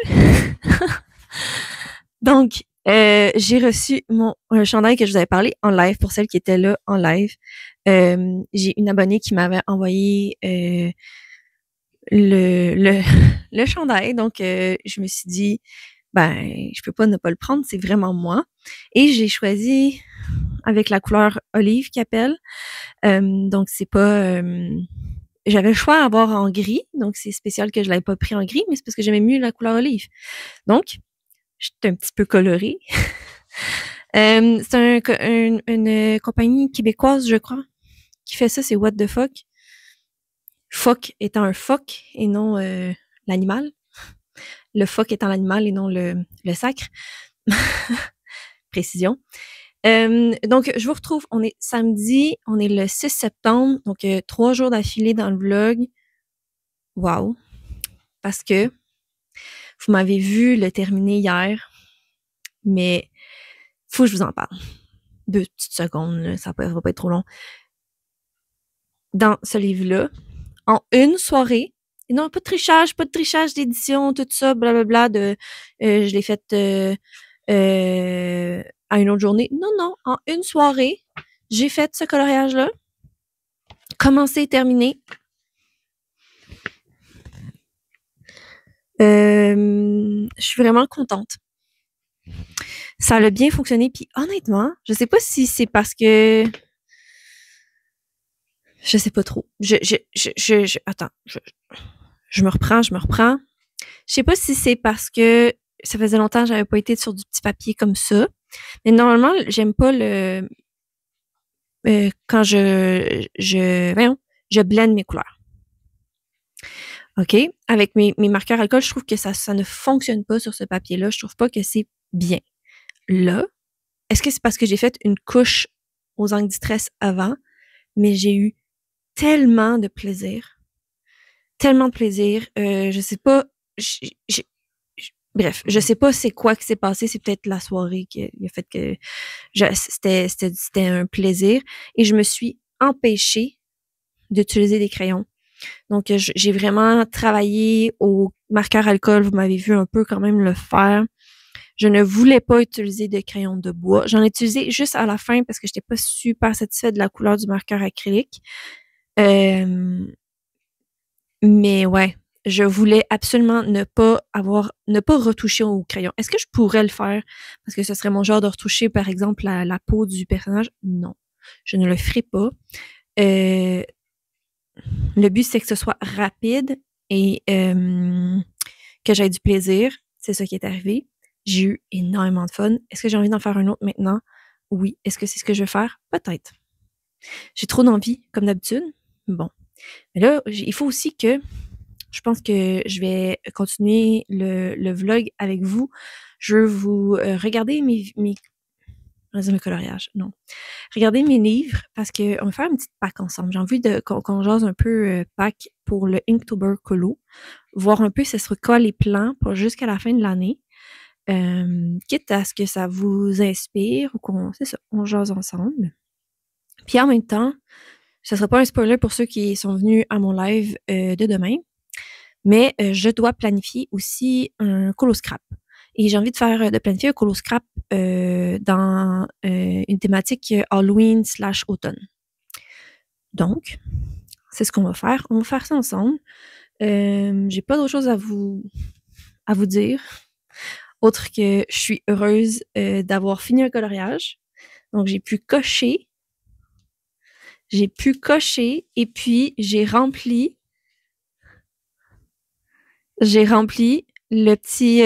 Speaker 1: Donc, j'ai reçu mon chandail que je vous avais parlé en live pour celles qui étaient là en live. J'ai une abonnée qui m'avait envoyé le chandail. Donc, je me suis dit, je peux pas ne pas le prendre, c'est vraiment moi. Et j'ai choisi avec la couleur olive qu'ils appellent. Donc, c'est pas... j'avais le choix à avoir en gris, donc c'est spécial que je l'avais pas pris en gris, mais c'est parce que j'aimais mieux la couleur olive. Donc, j'étais un petit peu colorée. C'est une compagnie québécoise, je crois, qui fait ça, c'est What the Fuck. Fuck étant un phoque et non l'animal. Le phoque étant l'animal et non le sacre. Précision. Donc, je vous retrouve, on est samedi, on est le 6 septembre, donc 3 jours d'affilée dans le vlog. Wow! Parce que vous m'avez vu le terminer hier, mais faut que je vous en parle. 2 petites secondes, là, ça va pas être trop long. Dans ce livre-là, en une soirée, et non, pas de trichage d'édition, tout ça, blablabla, je l'ai fait à une autre journée. Non, en une soirée, j'ai fait ce coloriage-là. Commencé et terminé. Je suis vraiment contente. Ça a bien fonctionné. Puis honnêtement, je sais pas si c'est parce que... Je sais pas trop. Attends. Je me reprends. Je sais pas si c'est parce que ça faisait longtemps que j'avais pas été sur du petit papier comme ça. Mais normalement, j'aime pas le... quand je blende mes couleurs. OK? Avec mes marqueurs alcool, je trouve que ça ne fonctionne pas sur ce papier-là. Je trouve pas que c'est bien. Là, est-ce que c'est parce que j'ai fait une couche aux angles distress avant? Mais j'ai eu tellement de plaisir. Tellement de plaisir. Je sais pas... Bref, je sais pas c'est quoi qui s'est passé. C'est peut-être la soirée qui a fait que c'était un plaisir. Et je me suis empêchée d'utiliser des crayons. Donc, j'ai vraiment travaillé au marqueur alcool. Vous m'avez vu un peu quand même le faire. Je ne voulais pas utiliser de crayon de bois. J'en ai utilisé juste à la fin parce que j'étais pas super satisfaite de la couleur du marqueur acrylique. Mais ouais, je voulais absolument ne pas retoucher au crayon. Est-ce que je pourrais le faire? Parce que ce serait mon genre de retoucher, par exemple, la peau du personnage. Non, je ne le ferai pas. Le but, c'est que ce soit rapide et que j'aie du plaisir. C'est ça qui est arrivé. J'ai eu énormément de fun. Est-ce que j'ai envie d'en faire un autre maintenant? Oui. Est-ce que c'est ce que je vais faire? Peut-être. J'ai trop d'envie, comme d'habitude. Bon. Mais là, il faut aussi que... Je pense que je vais continuer le vlog avec vous. Je veux vous regarder Résume le coloriage, non. Regardez mes livres parce qu'on va faire une petite pack ensemble. J'ai envie qu'on jase un peu pack pour le Inktober Colo. Voir un peu ce sera quoi les plans pour jusqu'à la fin de l'année. Quitte à ce que ça vous inspire ou c'est ça, on jase ensemble. Puis en même temps, ce sera pas un spoiler pour ceux qui sont venus à mon live de demain, mais je dois planifier aussi un colo scrap. Et j'ai envie de planifier un colo scrap dans une thématique Halloween/automne. Donc, c'est ce qu'on va faire. On va faire ça ensemble. J'ai pas d'autre chose à vous dire, autre que je suis heureuse d'avoir fini un coloriage. Donc, j'ai pu cocher et puis j'ai rempli le petit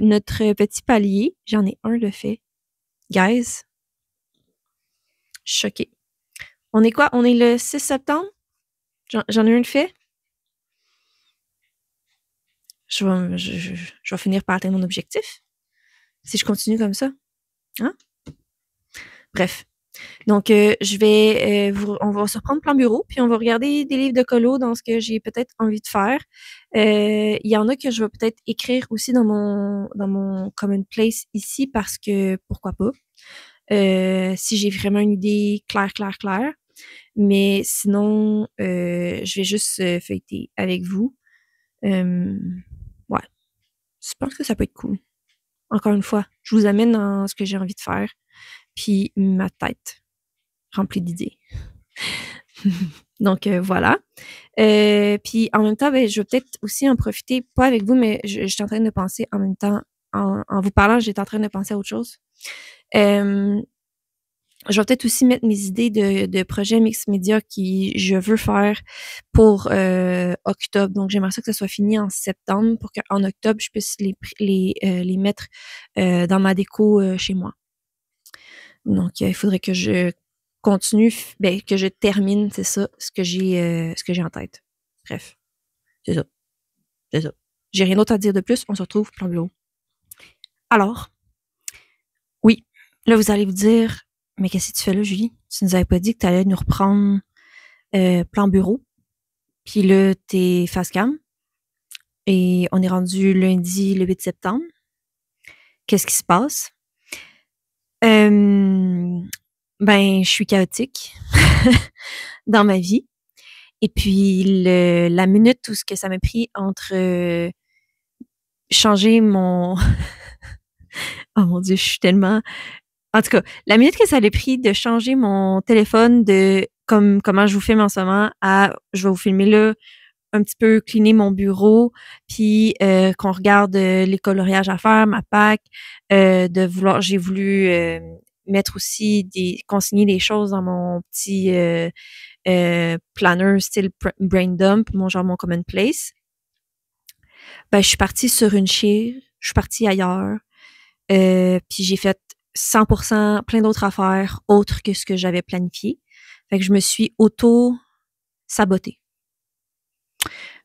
Speaker 1: notre petit palier. J'en ai un de fait. Guys, choquée. On est quoi? On est le 6 septembre? J'en ai un de fait. Je vais finir par atteindre mon objectif. Si je continue comme ça. Hein? Bref. Donc, on va se reprendre plan bureau, puis on va regarder des livres de colo dans ce que j'ai peut-être envie de faire. Il y en a que je vais peut-être écrire aussi dans mon common place ici parce que pourquoi pas. Si j'ai vraiment une idée claire. Mais sinon, je vais juste feuilleter avec vous. Ouais. Je pense que ça peut être cool. Encore une fois, je vous amène dans ce que j'ai envie de faire. Puis ma tête remplie d'idées. Donc voilà. Puis en même temps, je vais peut-être aussi en profiter, pas avec vous, mais je suis en train de penser en même temps, en vous parlant, j'étais en train de penser à autre chose. Je vais peut-être aussi mettre mes idées de projets mix média qui je veux faire pour octobre. Donc j'aimerais ça que ça soit fini en septembre pour qu'en octobre, je puisse les mettre dans ma déco chez moi. Donc il faudrait que je continue, que je termine, c'est ça, ce que j'ai en tête. Bref, c'est ça. J'ai rien d'autre à dire de plus. On se retrouve plan bureau. Alors, oui, là vous allez vous dire, mais qu'est-ce que tu fais là, Julie? Tu nous avais pas dit que tu allais nous reprendre plan bureau. Puis là, t'es face cam. Et on est rendu lundi, le 8 septembre. Qu'est-ce qui se passe? Je suis chaotique dans ma vie. Et puis, la minute où ce que ça m'a pris entre changer mon... oh mon Dieu, je suis tellement... En tout cas, la minute que ça a pris de changer mon téléphone de comment je vous filme en ce moment à je vais vous filmer là, un petit peu cleaner mon bureau, puis qu'on regarde les coloriages à faire, ma pack, j'ai voulu mettre aussi consigner des choses dans mon petit planner style brain dump, mon common place. Je suis partie sur une chire, je suis partie ailleurs, puis j'ai fait 100% plein d'autres affaires autres que ce que j'avais planifié. Fait que je me suis auto-sabotée.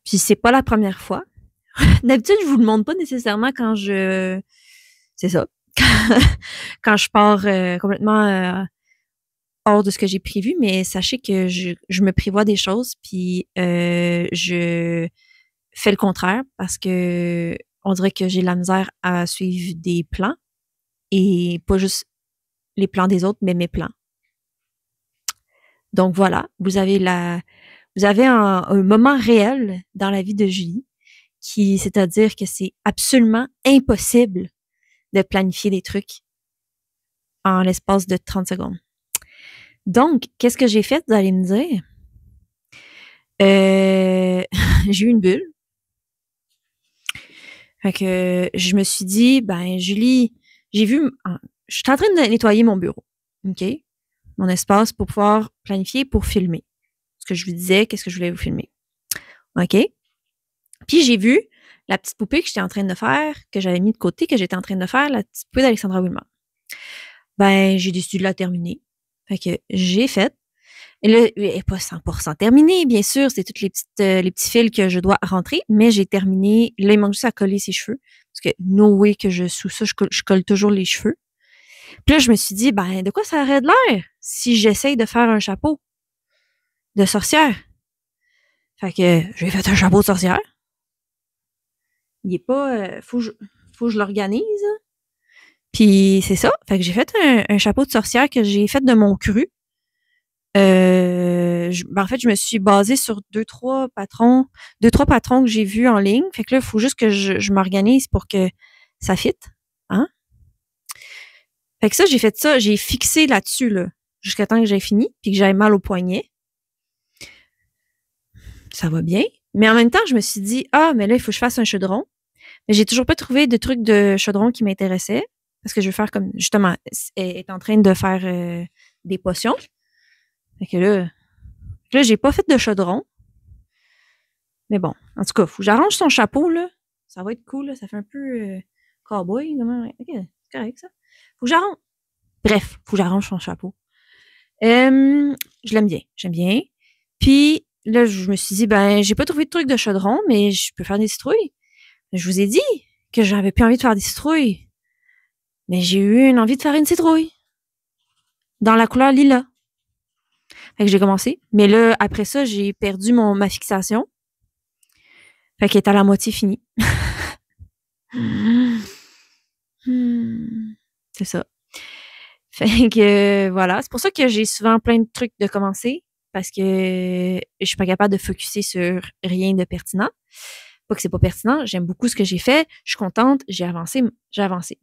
Speaker 1: Puis c'est pas la première fois. D'habitude, je vous le montre pas nécessairement quand c'est ça. Quand je pars complètement hors de ce que j'ai prévu, mais sachez que je me prévois des choses, puis je fais le contraire parce que on dirait que j'ai la misère à suivre des plans et pas juste les plans des autres, mais mes plans. Donc voilà, vous avez un moment réel dans la vie de Julie, c'est-à-dire que c'est absolument impossible de planifier des trucs en l'espace de 30 secondes. Donc, qu'est-ce que j'ai fait, vous allez me dire? J'ai eu une bulle. Fait que je me suis dit, Julie, je suis en train de nettoyer mon bureau, OK? Mon espace pour pouvoir planifier, pour filmer. Ce que je vous disais, qu'est-ce que je voulais vous filmer. OK? Puis j'ai vu la petite poupée que j'étais en train de faire, que j'avais mis de côté, que j'étais en train de faire, la petite poupée d'Alexandra Wilman. J'ai décidé de la terminer. Fait que j'ai fait. Et là, elle n'est pas 100% terminée, bien sûr. C'est toutes les petits fils que je dois rentrer, mais j'ai terminé. Là, il manque juste à coller ses cheveux. Parce que no way que sous ça, je colle toujours les cheveux. Puis là, je me suis dit, ben, de quoi ça aurait de l'air si j'essaye de faire un chapeau de sorcière? Fait que j'ai fait un chapeau de sorcière. Il est pas... faut que je l'organise. Puis c'est ça. Fait que j'ai fait un chapeau de sorcière que j'ai fait de mon cru. En fait, je me suis basée sur deux, trois patrons que j'ai vus en ligne. Fait que là, il faut juste que je m'organise pour que ça fitte. Hein? Fait que ça, j'ai fait ça. J'ai fixé là-dessus, là, jusqu'à temps que j'ai fini, puis que j'avais mal au poignet. Ça va bien. Mais en même temps, je me suis dit, mais là, il faut que je fasse un chaudron. Mais j'ai toujours pas trouvé de truc de chaudron qui m'intéressait. Parce que je veux faire comme, justement, elle est en train de faire des potions. Fait que là, j'ai pas fait de chaudron. Mais bon, en tout cas, faut que j'arrange son chapeau, là. Ça va être cool, là. Ça fait un peu cowboy. Ok, c'est correct, ça. Faut que j'arrange. Bref, faut que j'arrange son chapeau. Je l'aime bien. J'aime bien. Puis, là, je me suis dit, ben, j'ai pas trouvé de truc de chaudron, mais je peux faire des citrouilles. Je vous ai dit que j'avais plus envie de faire des citrouilles. Mais j'ai eu une envie de faire une citrouille. Dans la couleur lilas. Fait que j'ai commencé. Mais là, après ça, j'ai perdu ma fixation. Fait qu'elle est à la moitié finie. C'est ça. Fait que voilà. C'est pour ça que j'ai souvent plein de trucs de commencer. Parce que je suis pas capable de focusser sur rien de pertinent. Pas que c'est pas pertinent. J'aime beaucoup ce que j'ai fait. Je suis contente. J'ai avancé.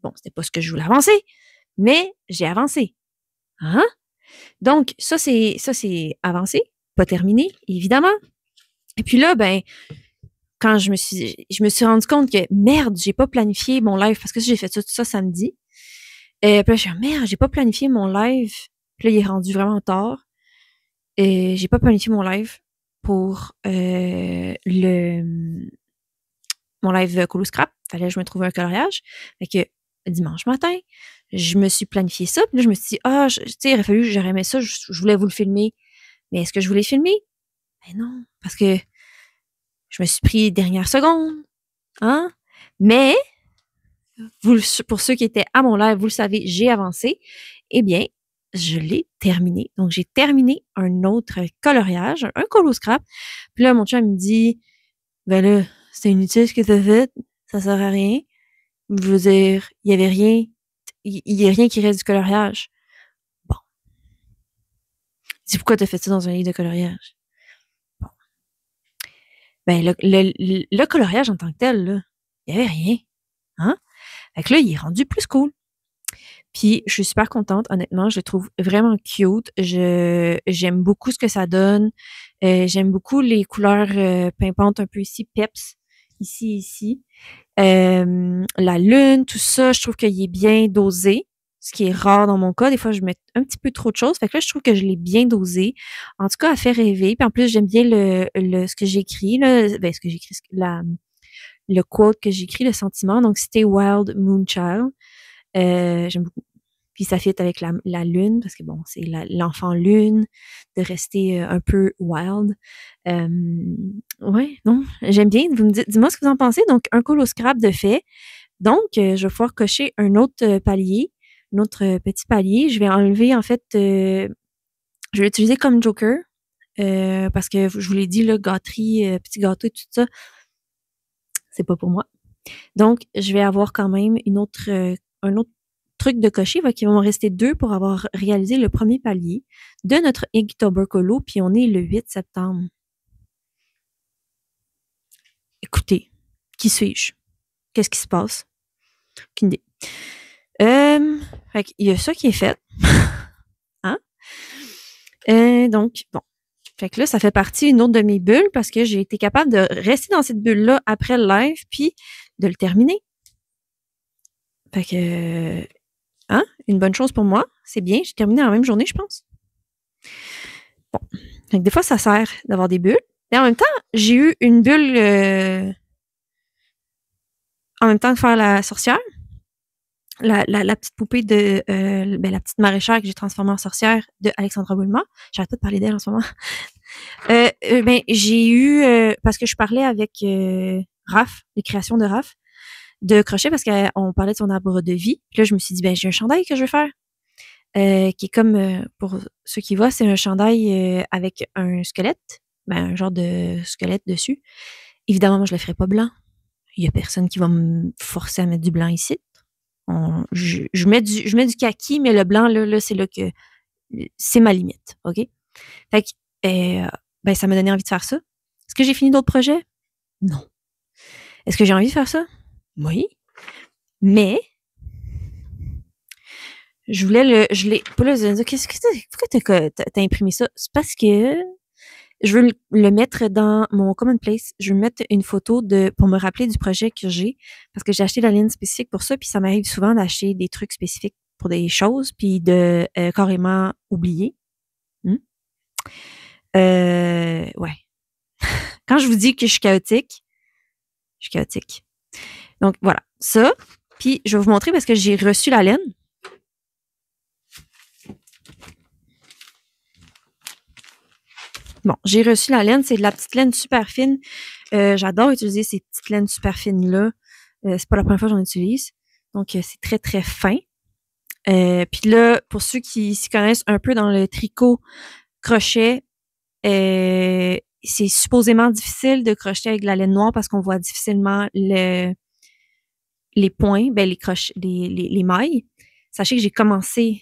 Speaker 1: Bon, c'était pas ce que je voulais avancer. Mais j'ai avancé. Hein? Donc, ça, c'est avancé. Pas terminé, évidemment. Et puis là, ben, quand je me suis rendu compte que merde, j'ai pas planifié mon live parce que j'ai fait tout ça samedi. Puis là, je suis merde, j'ai pas planifié mon live. Puis là, il est rendu vraiment tard. Et j'ai pas planifié mon live pour mon live Colo Scrap. Fallait que je me trouve un coloriage. Fait que dimanche matin, je me suis planifié ça. Puis là, je me suis dit, tu sais, il aurait fallu, j'aurais aimé ça, je voulais vous le filmer. Mais est-ce que je voulais filmer? Ben non, parce que je me suis pris dernière seconde. Hein? Mais, pour ceux qui étaient à mon live, vous le savez, j'ai avancé. Eh bien, je l'ai terminé. Donc, j'ai terminé un autre coloriage, un Colo Scrap. Puis là, mon chum me dit, ben là, c'est inutile ce que t'as fait. Ça sert à rien. Je veux dire, il y avait rien. Il y a rien qui reste du coloriage. Bon. Il dit, pourquoi t'as fait ça dans un livre de coloriage? Bon. Ben, le coloriage en tant que tel, là, il y avait rien. Hein? Fait que là, il est rendu plus cool. Puis, je suis super contente. Honnêtement, je le trouve vraiment cute. J'aime beaucoup ce que ça donne. J'aime beaucoup les couleurs pimpantes un peu ici, peps, ici. La lune, tout ça, je trouve qu'il est bien dosé, ce qui est rare dans mon cas. Des fois, je mets un petit peu trop de choses. Fait que là, je trouve que je l'ai bien dosé. En tout cas, elle fait rêver. Puis en plus, j'aime bien ce que j'écris, là. Ben, ce que j'écris, le quote que j'écris, le sentiment. Donc, c'était Wild Moonchild. J'aime beaucoup. Puis ça fit avec la lune, parce que bon, c'est l'enfant lune, de rester un peu wild. Ouais, non, j'aime bien. Dis-moi ce que vous en pensez. Donc, un Colo Scrap de fait. Donc, je vais pouvoir cocher un autre palier, un autre petit palier. Je vais enlever, en fait, je vais l'utiliser comme joker, parce que je vous l'ai dit, là, gâterie, petit gâteau et tout ça, c'est pas pour moi. Donc, je vais avoir quand même un autre truc de cocher. Il va m'en rester 2 pour avoir réalisé le premier palier de notre Inktober Colo, puis on est le 8 septembre. Écoutez, qui suis-je? Qu'est-ce qui se passe? Aucune idée. Fait qu'il y a ça qui est fait. Hein? Donc, bon. Fait que là, ça fait partie une autre de mes bulles parce que j'ai été capable de rester dans cette bulle-là après le live puis de le terminer. Fait que, une bonne chose pour moi. C'est bien. J'ai terminé en même journée, je pense. Bon. Fait que des fois, ça sert d'avoir des bulles. Mais en même temps, j'ai eu une bulle en même temps de faire la sorcière. La petite poupée de la petite maraîchère que j'ai transformée en sorcière de Alexandra Boulma. J'arrête pas de parler d'elle en ce moment. J'ai eu parce que je parlais avec Raph, les créations de Raph. de crochet parce qu'on parlait de son arbre de vie. Puis là, je me suis dit, ben j'ai un chandail que je veux faire. Qui est comme, pour ceux qui voient, c'est un chandail avec un squelette, ben, un genre de squelette dessus. Évidemment, moi, je le ferai pas blanc. Il y a personne qui va me forcer à mettre du blanc ici. Je mets du kaki, mais le blanc, là, c'est là que c'est ma limite, OK? Fait que, ben, ça m'a donné envie de faire ça. Est-ce que j'ai fini d'autres projets? Non. Est-ce que j'ai envie de faire ça? Oui. Mais, je l'ai, pas là, pourquoi t'as imprimé ça? C'est parce que je veux le mettre dans mon Commonplace. Je veux mettre une photo pour me rappeler du projet que j'ai. Parce que j'ai acheté la laine spécifique pour ça, puis ça m'arrive souvent d'acheter des trucs spécifiques pour des choses, puis de carrément oublier. Ouais. Quand je vous dis que je suis chaotique, je suis chaotique. Donc, voilà. Ça. Puis, je vais vous montrer parce que j'ai reçu la laine. Bon, j'ai reçu la laine. C'est de la petite laine super fine. J'adore utiliser ces petites laines super fines-là. C'est pas la première fois que j'en utilise. Donc, c'est très, très fin. Puis là, pour ceux qui s'y connaissent un peu dans le tricot crochet, c'est supposément difficile de crocheter avec de la laine noire parce qu'on voit difficilement les points, ben les mailles. Sachez que j'ai commencé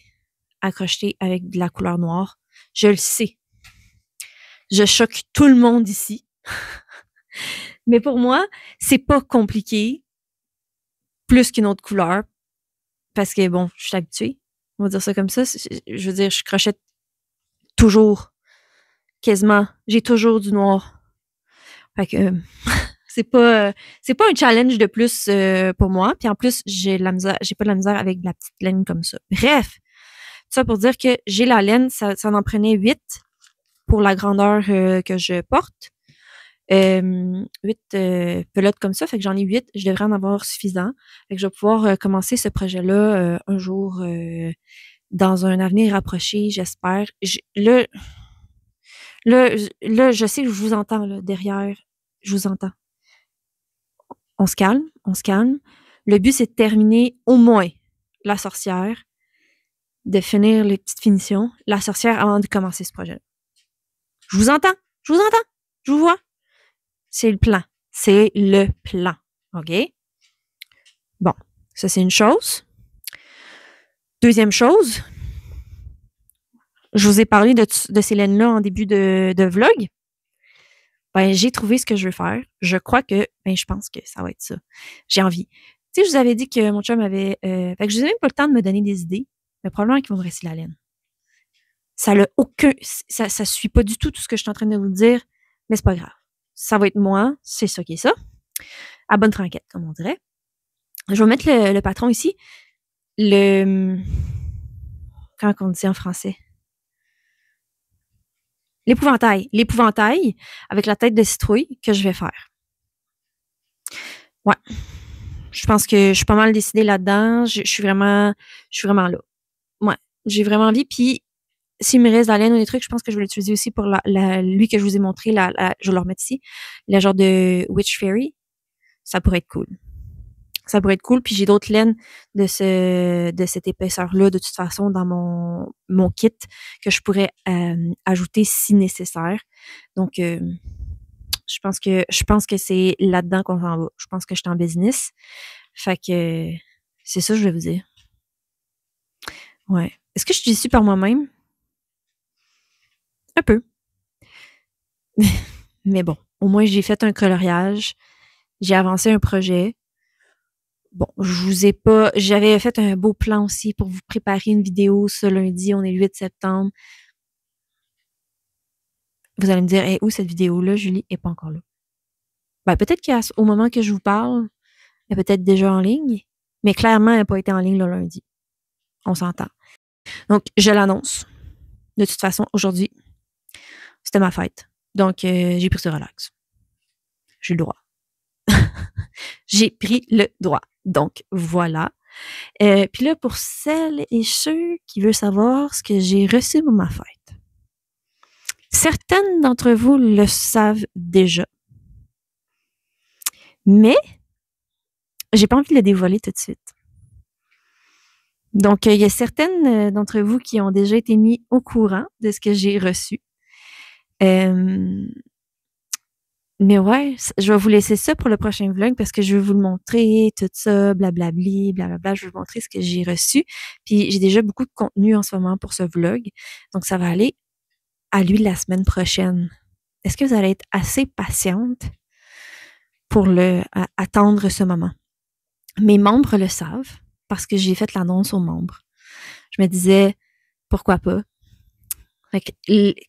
Speaker 1: à crocheter avec de la couleur noire. Je le sais. Je choque tout le monde ici. Mais pour moi, c'est pas compliqué plus qu'une autre couleur parce que, bon, je suis habituée. On va dire ça comme ça. Je veux dire, je crochette toujours. Quasiment. J'ai toujours du noir. Fait que c'est pas un challenge de plus pour moi. Puis en plus, j'ai pas de la misère avec de la petite laine comme ça. Bref, ça pour dire que j'ai la laine, ça en prenait 8 pour la grandeur que je porte. 8 pelotes comme ça, fait que j'en ai 8. Je devrais en avoir suffisant. Fait que je vais pouvoir commencer ce projet-là un jour dans un avenir rapproché, j'espère. Là, je sais que je vous entends là, derrière. Je vous entends. On se calme, on se calme. Le but, c'est de terminer au moins la sorcière, de finir les petites finitions, la sorcière avant de commencer ce projet-là. Je vous entends, je vous entends, je vous vois. C'est le plan. C'est le plan. OK? Bon, ça, c'est une chose. Deuxième chose, je vous ai parlé de ces laines-là en début de vlog. Ben, j'ai trouvé ce que je veux faire. Je crois que, ben, je pense que ça va être ça. J'ai envie. Tu sais, je vous avais dit que mon chum avait, fait que je n'ai même pas le temps de me donner des idées, mais probablement qu'ils vont me rester la laine. Ça suit pas du tout ce que je suis en train de vous dire, mais c'est pas grave. Ça va être moi, c'est ça qui est ça. À bonne franquette, comme on dirait. Je vais mettre le patron ici. Comment on dit en français? L'épouvantail avec la tête de citrouille que je vais faire. Ouais. Je pense que je suis pas mal décidée là-dedans. Je suis vraiment là. Ouais. J'ai vraiment envie. Puis, s'il me reste de la laine ou des trucs, je pense que je vais l'utiliser aussi pour lui que je vous ai montré. Je vais le remettre ici. Le genre de Witch Fairy. Ça pourrait être cool. Ça pourrait être cool. Puis j'ai d'autres laines de cette épaisseur-là, de toute façon, dans mon kit que je pourrais ajouter si nécessaire. Donc, je pense que c'est là-dedans qu'on s'en va. Je pense que je suis en business. Fait que c'est ça que je vais vous dire. Ouais. Est-ce que je suis déçue par moi-même? Un peu. Mais bon, au moins j'ai fait un coloriage. J'ai avancé un projet. Bon, j'avais fait un beau plan aussi pour vous préparer une vidéo ce lundi, on est le 8 septembre. Vous allez me dire, où cette vidéo-là, Julie, est pas encore là. Ben, peut-être qu'au moment que je vous parle, elle est peut-être déjà en ligne, mais clairement, elle n'a pas été en ligne le lundi. On s'entend. Donc, je l'annonce. De toute façon, aujourd'hui, c'était ma fête. Donc, j'ai pris ce relax. J'ai le droit. J'ai pris le droit. Donc, voilà. Puis là, pour celles et ceux qui veulent savoir ce que j'ai reçu pour ma fête. Certaines d'entre vous le savent déjà. Mais, j'ai pas envie de le dévoiler tout de suite. Donc, il y a certaines d'entre vous qui ont déjà été mis au courant de ce que j'ai reçu. Mais ouais, je vais vous laisser ça pour le prochain vlog parce que je vais vous le montrer, tout ça, blablabli, blablabla. Je vais vous montrer ce que j'ai reçu. Puis j'ai déjà beaucoup de contenu en ce moment pour ce vlog. Donc ça va aller à lui la semaine prochaine. Est-ce que vous allez être assez patiente pour attendre ce moment? Mes membres le savent parce que j'ai fait l'annonce aux membres. Je me disais, pourquoi pas?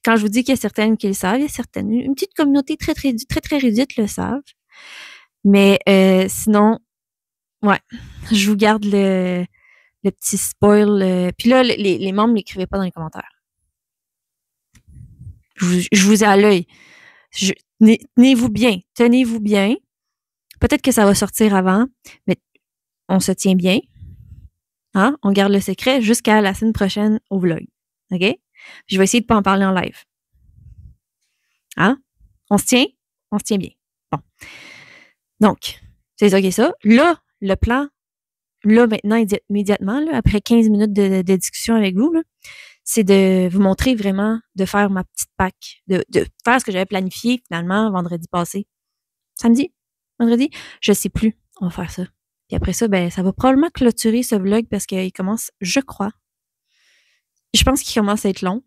Speaker 1: Quand je vous dis qu'il y a certaines qui le savent, il y a certaines. Une petite communauté très, très, très, très réduite le savent. Mais sinon, ouais, je vous garde le petit spoil. Puis là, les membres ne l'écrivaient pas dans les commentaires. Je vous ai à l'œil. Tenez-vous bien. Tenez-vous bien. Peut-être que ça va sortir avant, mais on se tient bien. Hein? On garde le secret jusqu'à la semaine prochaine au vlog. OK? Je vais essayer de ne pas en parler en live. Hein? On se tient? On se tient bien. Bon. Donc, c'est ça qui est ça. Là, le plan, là, maintenant, immédiatement, là, après 15 minutes de discussion avec vous, c'est de vous montrer vraiment, de faire ma petite pack, de faire ce que j'avais planifié finalement vendredi passé. Samedi? Vendredi? Je sais plus. On va faire ça. Puis après ça, ben, ça va probablement clôturer ce vlog parce qu'il commence, je crois. Je pense qu'il commence à être long.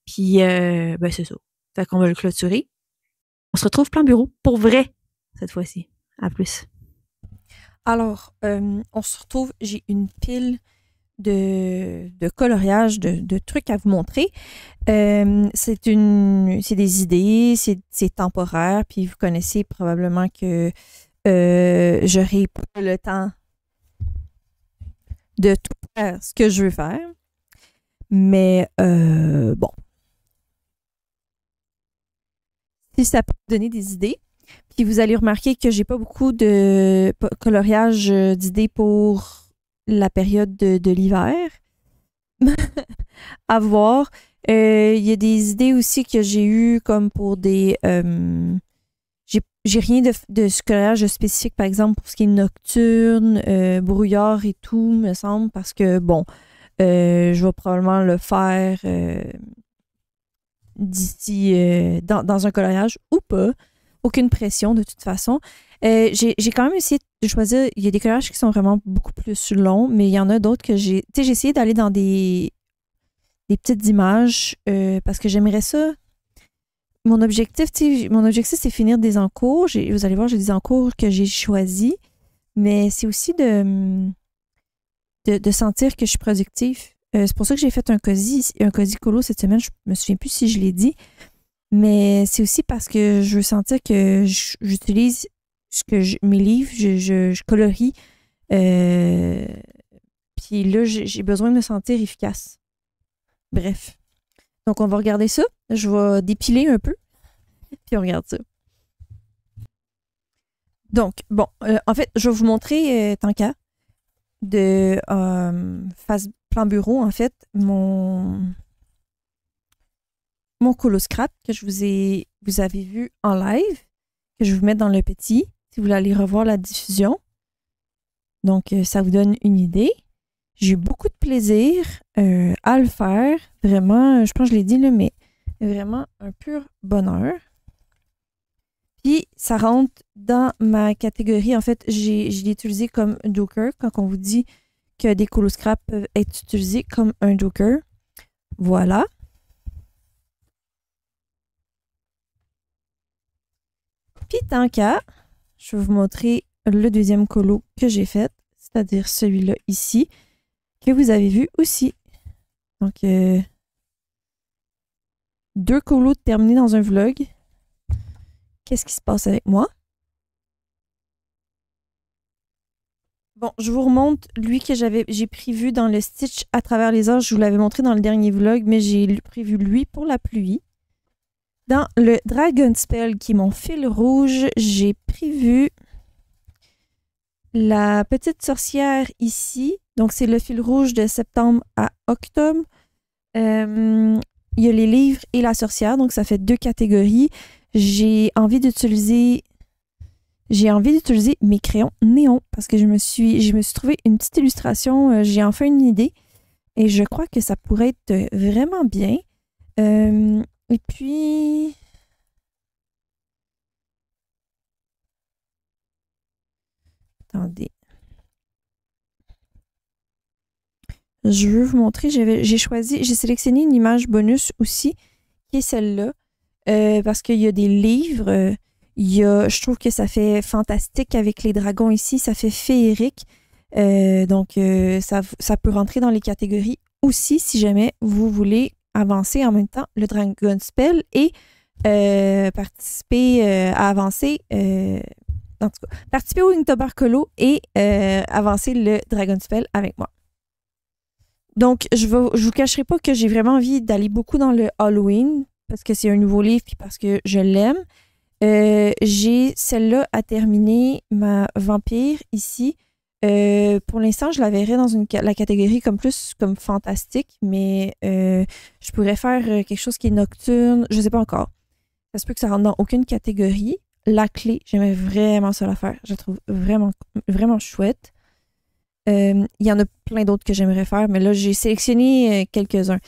Speaker 1: Puis, ben, c'est ça. Fait qu'on va le clôturer. On se retrouve plein bureau pour vrai cette fois-ci. À plus.
Speaker 2: Alors, on se retrouve. J'ai une pile de coloriage, de trucs à vous montrer. C'est des idées, c'est temporaire, puis vous connaissez probablement que j'aurai pas le temps de tout faire ce que je veux faire. Mais bon. Si ça peut vous donner des idées. Puis vous allez remarquer que j'ai pas beaucoup de coloriage d'idées pour la période de l'hiver. À voir. Il y a des idées aussi que j'ai eues comme pour des... j'ai rien de coloriage spécifique, par exemple, pour ce qui est nocturne, brouillard et tout, me semble, parce que, bon, je vais probablement le faire d'ici dans un coloriage ou pas. Aucune pression de toute façon. J'ai quand même essayé de choisir. Il y a des collages qui sont vraiment beaucoup plus longs, mais il y en a d'autres que j'ai. Tu sais, j'ai essayé d'aller dans des petites images parce que j'aimerais ça. Mon objectif, c'est finir des encours. Vous allez voir, j'ai des encours que j'ai choisis, mais c'est aussi de sentir que je suis productive. C'est pour ça que j'ai fait un cosy colo cette semaine. Je me souviens plus si je l'ai dit. Mais c'est aussi parce que je veux sentir que j'utilise mes livres, je colorie. Puis là, j'ai besoin de me sentir efficace. Bref. Donc, on va regarder ça. Je vais dépiler un peu. Puis on regarde ça. Donc, bon, en fait, je vais vous montrer, tant qu'à, de face plan bureau, en fait, mon colo scrap que vous avez vu en live, que je vais vous mettre dans le petit, si vous voulez aller revoir la diffusion. Donc, ça vous donne une idée. J'ai eu beaucoup de plaisir à le faire. Vraiment, je pense que je l'ai dit, là, mais vraiment un pur bonheur. Puis, ça rentre dans ma catégorie. En fait, je l'ai utilisé comme joker quand on vous dit que des colo scrap peuvent être utilisés comme un joker. Voilà. Puis tant qu'à, je vais vous montrer le deuxième colo que j'ai fait, c'est-à-dire celui-là ici, que vous avez vu aussi. Donc, 2 colos terminés dans un vlog. Qu'est-ce qui se passe avec moi? Bon, je vous remonte lui que j'ai prévu dans le Stitch à travers les âges. Je vous l'avais montré dans le dernier vlog, mais j'ai prévu lui pour la pluie. Dans le Dragon Spell, qui est mon fil rouge, j'ai prévu la petite sorcière ici. Donc, c'est le fil rouge de septembre à octobre. Il y a les livres et la sorcière, donc ça fait 2 catégories. J'ai envie d'utiliser j'ai envie d'utiliser mes crayons néons parce que je me suis trouvé une petite illustration. J'ai enfin une idée et je crois que ça pourrait être vraiment bien. Et puis... Attendez. Je veux vous montrer, j'ai sélectionné une image bonus aussi, qui est celle-là, parce qu'il y a des livres, je trouve que ça fait fantastique avec les dragons ici, ça fait féerique, donc ça peut rentrer dans les catégories aussi si jamais vous voulez avancer en même temps le Dragon Spell et participer à avancer, en tout cas, participer au Inktober Colo et avancer le Dragon Spell avec moi. Donc, je vous cacherai pas que j'ai vraiment envie d'aller beaucoup dans le Halloween parce que c'est un nouveau livre puis parce que je l'aime. J'ai celle-là à terminer, ma vampire ici. Pour l'instant, je la verrais dans la catégorie comme plus comme fantastique, mais je pourrais faire quelque chose qui est nocturne. Je sais pas encore. Ça se peut que ça rentre dans aucune catégorie. La clé, j'aimais vraiment ça la faire. Je la trouve vraiment, vraiment chouette. Il y en a plein d'autres que j'aimerais faire, mais là, j'ai sélectionné quelques-uns.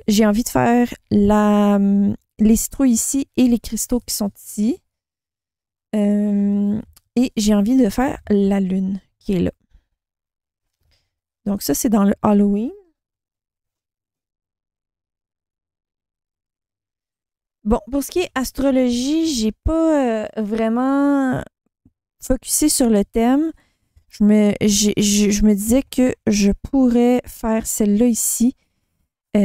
Speaker 2: J'ai envie de faire les citrouilles ici et les cristaux qui sont ici. Et j'ai envie de faire la lune qui est là. Donc ça, c'est dans le Halloween. Bon, pour ce qui est astrologie, j'ai pas vraiment focusé sur le thème. Je me disais que je pourrais faire celle-là ici. C'est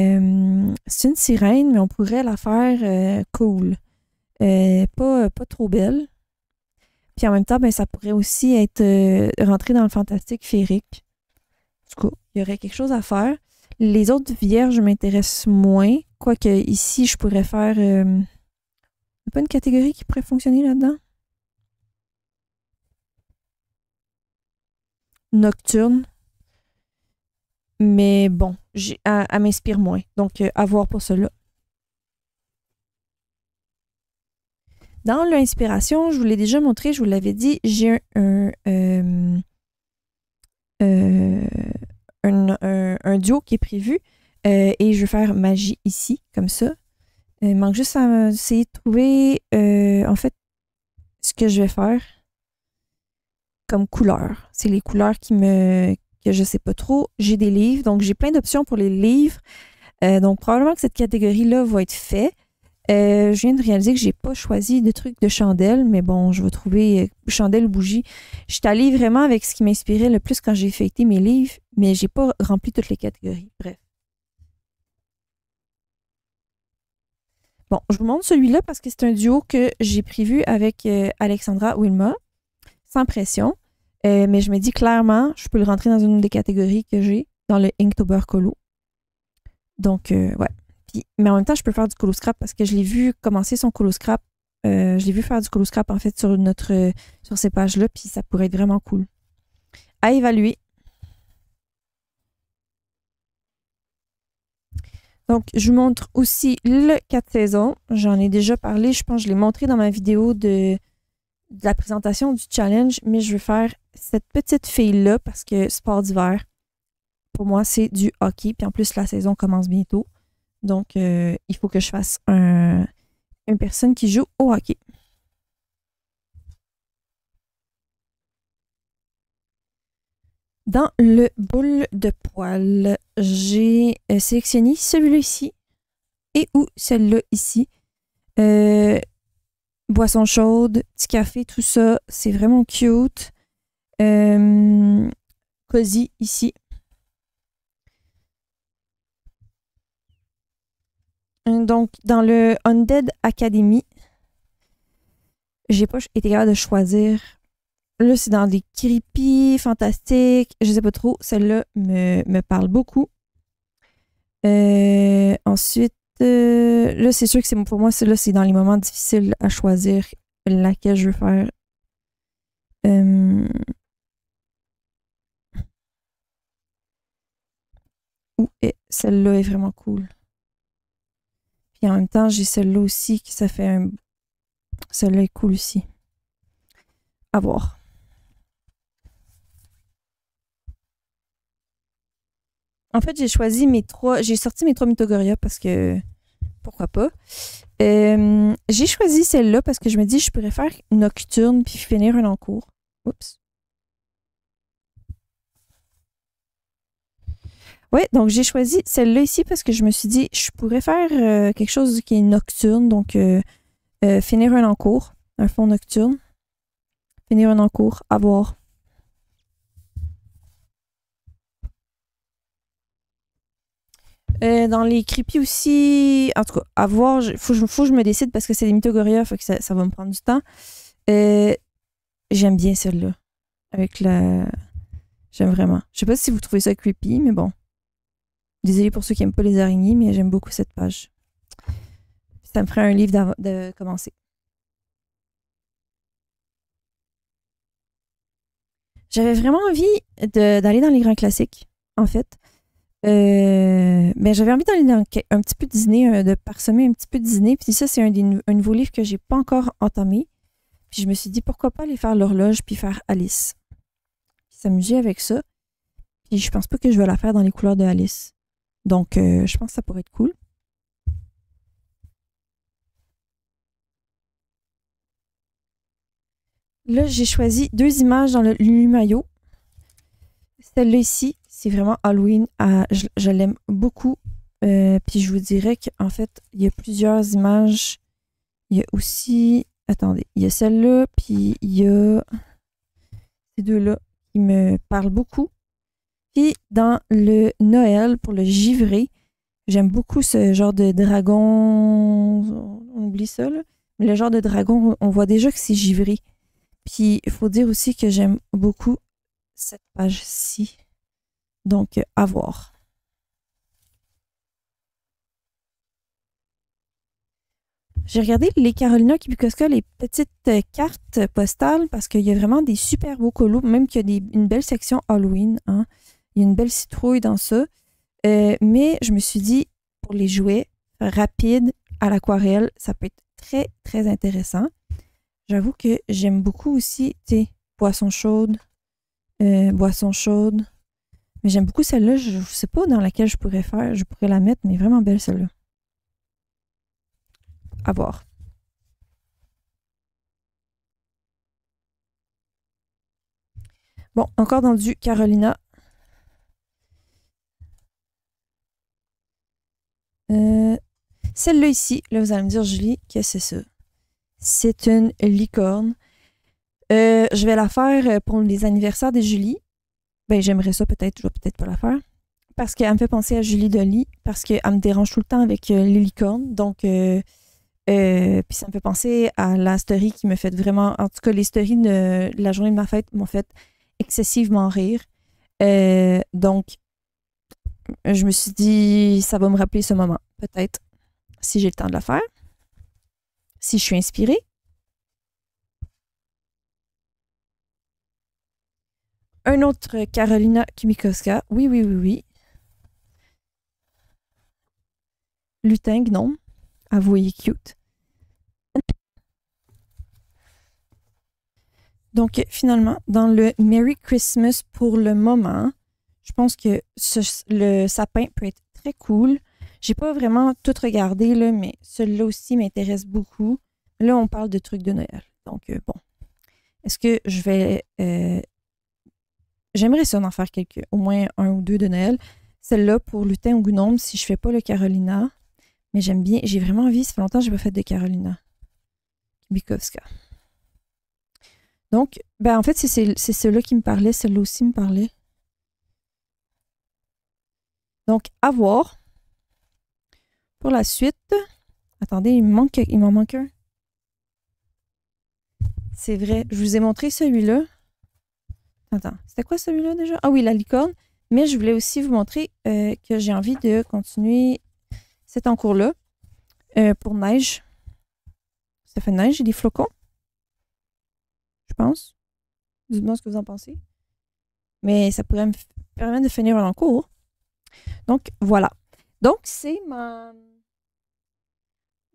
Speaker 2: une sirène, mais on pourrait la faire cool. Pas trop belle. Puis en même temps, ben, ça pourrait aussi être rentré dans le fantastique féerique. En tout cas, il y aurait quelque chose à faire. Les autres vierges m'intéressent moins. Quoique ici, je pourrais faire... pas une catégorie qui pourrait fonctionner là-dedans? Nocturne. Mais bon, elle m'inspire moins. Donc, à voir pour cela. Dans l'inspiration, je vous l'ai déjà montré, je vous l'avais dit, j'ai un duo qui est prévu et je vais faire magie ici, comme ça. Il manque juste à essayer de trouver, en fait, ce que je vais faire comme couleur. C'est les couleurs que je sais pas trop. J'ai des livres, donc j'ai plein d'options pour les livres. Donc, probablement que cette catégorie-là va être faite. Je viens de réaliser que j'ai pas choisi de trucs de chandelle, mais bon, je vais trouver chandelle ou bougie. Je suis allée vraiment avec ce qui m'inspirait le plus quand j'ai feuilleté mes livres, mais j'ai pas rempli toutes les catégories. Bref. Bon, je vous montre celui-là parce que c'est un duo que j'ai prévu avec Alexandra Wilma, sans pression. Mais je me dis clairement, je peux le rentrer dans une des catégories que j'ai, dans le Inktober Colo. Donc, ouais. Mais en même temps, je peux faire du colo scrap parce que je l'ai vu commencer son colo scrap. Je l'ai vu faire du colo scrap en fait sur ces pages-là, puis ça pourrait être vraiment cool. À évaluer. Donc, je vous montre aussi le 4 saisons. J'en ai déjà parlé, je pense que je l'ai montré dans ma vidéo de la présentation du challenge, mais je vais faire cette petite fille-là parce que sport d'hiver, pour moi, c'est du hockey. Puis en plus, la saison commence bientôt. Donc, il faut que je fasse une personne qui joue au hockey. Dans le boule de poil, j'ai sélectionné celui-là ici et ou celle-là ici. Boisson chaude, petit café, tout ça. C'est vraiment cute. Cosy ici. Donc, dans le Undead Academy, j'ai pas été capable de choisir. Là, c'est dans des creepy, fantastiques. Je sais pas trop. Celle-là me parle beaucoup. Ensuite, là, c'est sûr que pour moi, celle-là, c'est dans les moments difficiles à choisir laquelle je veux faire. Celle-là est vraiment cool. Puis en même temps, j'ai celle-là aussi qui ça fait un. Celle-là est cool aussi. à voir. En fait, j'ai sorti mes 3 Mythogoria parce que pourquoi pas. J'ai choisi celle-là parce que je me dis je pourrais faire Nocturne puis finir un encours. Oups. Ouais, donc j'ai choisi celle-là ici parce que je me suis dit je pourrais faire quelque chose qui est nocturne, donc finir un encours, un fond nocturne. Finir un encours, à voir. Dans les creepy aussi, en tout cas, à voir, faut que je me décide parce que c'est des Mythogoria, fait que ça va me prendre du temps. J'aime bien celle-là. Avec la. J'aime vraiment. Je sais pas si vous trouvez ça creepy, mais bon. Désolée pour ceux qui aiment pas les araignées, mais j'aime beaucoup cette page. Ça me ferait un livre de commencer. J'avais vraiment envie d'aller dans les grands classiques, en fait. J'avais envie d'aller dans un petit peu Disney, de parsemer un petit peu Disney. Puis ça, c'est un nouveau livre que j'ai pas encore entamé. Puis je me suis dit, pourquoi pas aller faire l'horloge puis faire Alice. Puis s'amuser avec ça. Puis je pense pas que je vais la faire dans les couleurs de Alice. Donc, je pense que ça pourrait être cool. Là, j'ai choisi 2 images dans le Lulu-Maillot. Celle-là ici, c'est vraiment Halloween. Je l'aime beaucoup. Puis je vous dirais qu'en fait, il y a plusieurs images. Il y a aussi... Attendez, il y a celle-là, puis il y a ces deux-là qui me parlent beaucoup. Puis dans le Noël, pour le givré, j'aime beaucoup ce genre de dragon. On oublie ça, là. Mais le genre de dragon, on voit déjà que c'est givré. Puis il faut dire aussi que j'aime beaucoup cette page-ci. Donc, à voir. J'ai regardé les Carolina Kibikoska, les petites cartes postales, parce qu'il y a vraiment des super beaux colos, même qu'il y a une belle section Halloween. Hein. Il y a une belle citrouille dans ça. Mais je me suis dit, pour les jouets rapides à l'aquarelle, ça peut être très, très intéressant. J'avoue que j'aime beaucoup aussi, tu sais, boisson chaude. Mais j'aime beaucoup celle-là. Je ne sais pas dans laquelle je pourrais la mettre, mais vraiment belle celle-là. À voir. Bon, encore dans du Carolina. Celle-là ici, là, vous allez me dire, Julie, qu'est-ce que c'est ça? C'est une licorne. Je vais la faire pour les anniversaires de Julie. Ben, j'aimerais ça peut-être, je vais peut-être pas la faire. Parce qu'elle me fait penser à Julie Dolly, parce qu'elle me dérange tout le temps avec les licornes. Donc, puis ça me fait penser à la story qui me fait vraiment... En tout cas, les stories de la journée de ma fête m'ont fait excessivement rire. Donc, je me suis dit, ça va me rappeler ce moment, peut-être, si j'ai le temps de la faire. Si je suis inspirée. Un autre Carolina Kibikoska. Oui. Lutin, gnome. Avouez, cute. Donc, finalement, dans le Merry Christmas pour le moment, je pense que le sapin peut être très cool. J'ai pas vraiment tout regardé, là, mais celui-là aussi m'intéresse beaucoup. Là, on parle de trucs de Noël. Donc, bon. Est-ce que je vais... J'aimerais ça d'en faire au moins 1 ou 2 de Noël. Celle-là, pour lutin ou gnome, si je fais pas le Carolina. Mais j'aime bien. J'ai vraiment envie. Ça fait longtemps que je n'ai pas fait de Carolina Kibikoska. Donc, ben en fait, c'est ceux-là qui me parlaient. Celle-là aussi me parlait. Donc, à voir. Pour la suite. Attendez, il m'en manque un. C'est vrai. Je vous ai montré celui-là. Attends, c'était quoi celui-là déjà? Ah oui, la licorne. Mais je voulais aussi vous montrer que j'ai envie de continuer cet encours-là pour neige. Ça fait neige et des flocons. Je pense. Dites-moi ce que vous en pensez. Mais ça pourrait me permettre de finir un encours. Donc, voilà. Donc, c'est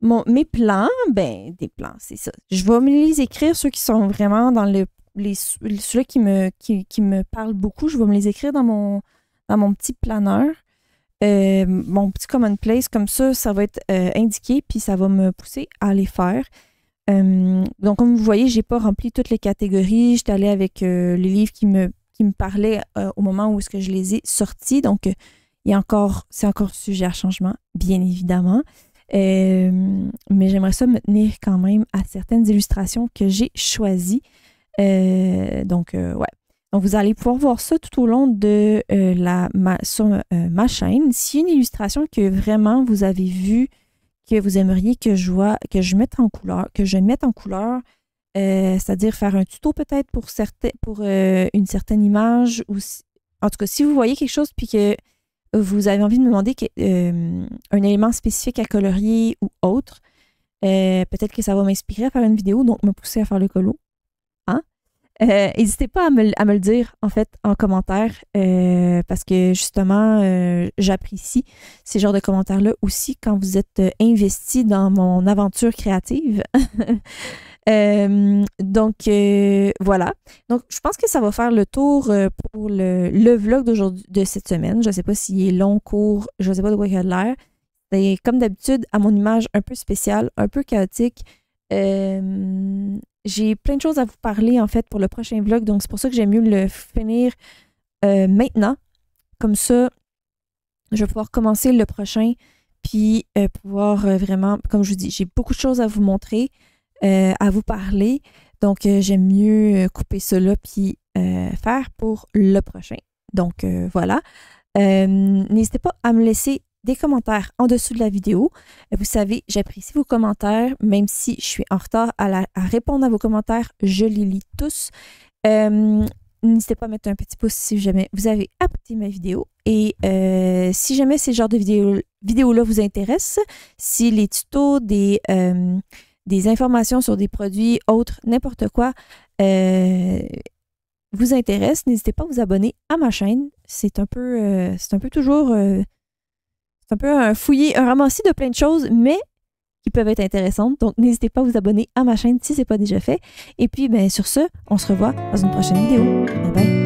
Speaker 2: mes plans. Ben, des plans, c'est ça. Je vais me les écrire, ceux qui sont vraiment dans ceux-là qui me parlent beaucoup, je vais me les écrire dans mon petit planeur. Mon petit commonplace, comme ça va être indiqué, puis ça va me pousser à les faire. Donc, comme vous voyez, j'ai pas rempli toutes les catégories. J'étais allée avec les livres qui me parlaient au moment où est-ce que je les ai sortis. Donc, c'est encore sujet à changement, bien évidemment. Mais j'aimerais ça me tenir quand même à certaines illustrations que j'ai choisies. Donc, vous allez pouvoir voir ça tout au long de sur ma chaîne. S'il y a une illustration que vraiment vous avez vue, que vous aimeriez que je mette en couleur, c'est-à-dire faire un tuto peut-être pour une certaine image, ou en tout cas, si vous voyez quelque chose puis que vous avez envie de me demander un élément spécifique à colorier ou autre, peut-être que ça va m'inspirer à faire une vidéo, donc me pousser à faire le colo. Hein? N'hésitez pas à me le dire, en fait, en commentaire, parce que, justement, j'apprécie ces genres de commentaires-là aussi quand vous êtes investi dans mon aventure créative. Donc, voilà. Donc, je pense que ça va faire le tour pour le vlog d'aujourd'hui, de cette semaine. Je ne sais pas s'il est long, court, je ne sais pas de quoi il a l'air. C'est comme d'habitude, à mon image un peu spéciale, un peu chaotique. J'ai plein de choses à vous parler, en fait, pour le prochain vlog. Donc, c'est pour ça que j'aime mieux le finir maintenant. Comme ça, je vais pouvoir commencer le prochain, puis pouvoir vraiment, comme je vous dis, j'ai beaucoup de choses à vous montrer, à vous parler. Donc, j'aime mieux couper cela puis faire pour le prochain. Donc, voilà. N'hésitez pas à me laisser des commentaires en dessous de la vidéo. Vous savez, j'apprécie vos commentaires, même si je suis en retard à répondre à vos commentaires, je les lis tous. N'hésitez pas à mettre un petit pouce si jamais vous avez apprécié ma vidéo. Et si jamais ces genres de vidéos-là vous intéressent, si les tutos, des informations sur des produits autres, n'importe quoi, vous intéressent, n'hésitez pas à vous abonner à ma chaîne. C'est un peu toujours... c'est un peu un ramassis de plein de choses, mais qui peuvent être intéressantes. Donc, n'hésitez pas à vous abonner à ma chaîne si ce n'est pas déjà fait. Et puis, sur ce, on se revoit dans une prochaine vidéo. Bye bye!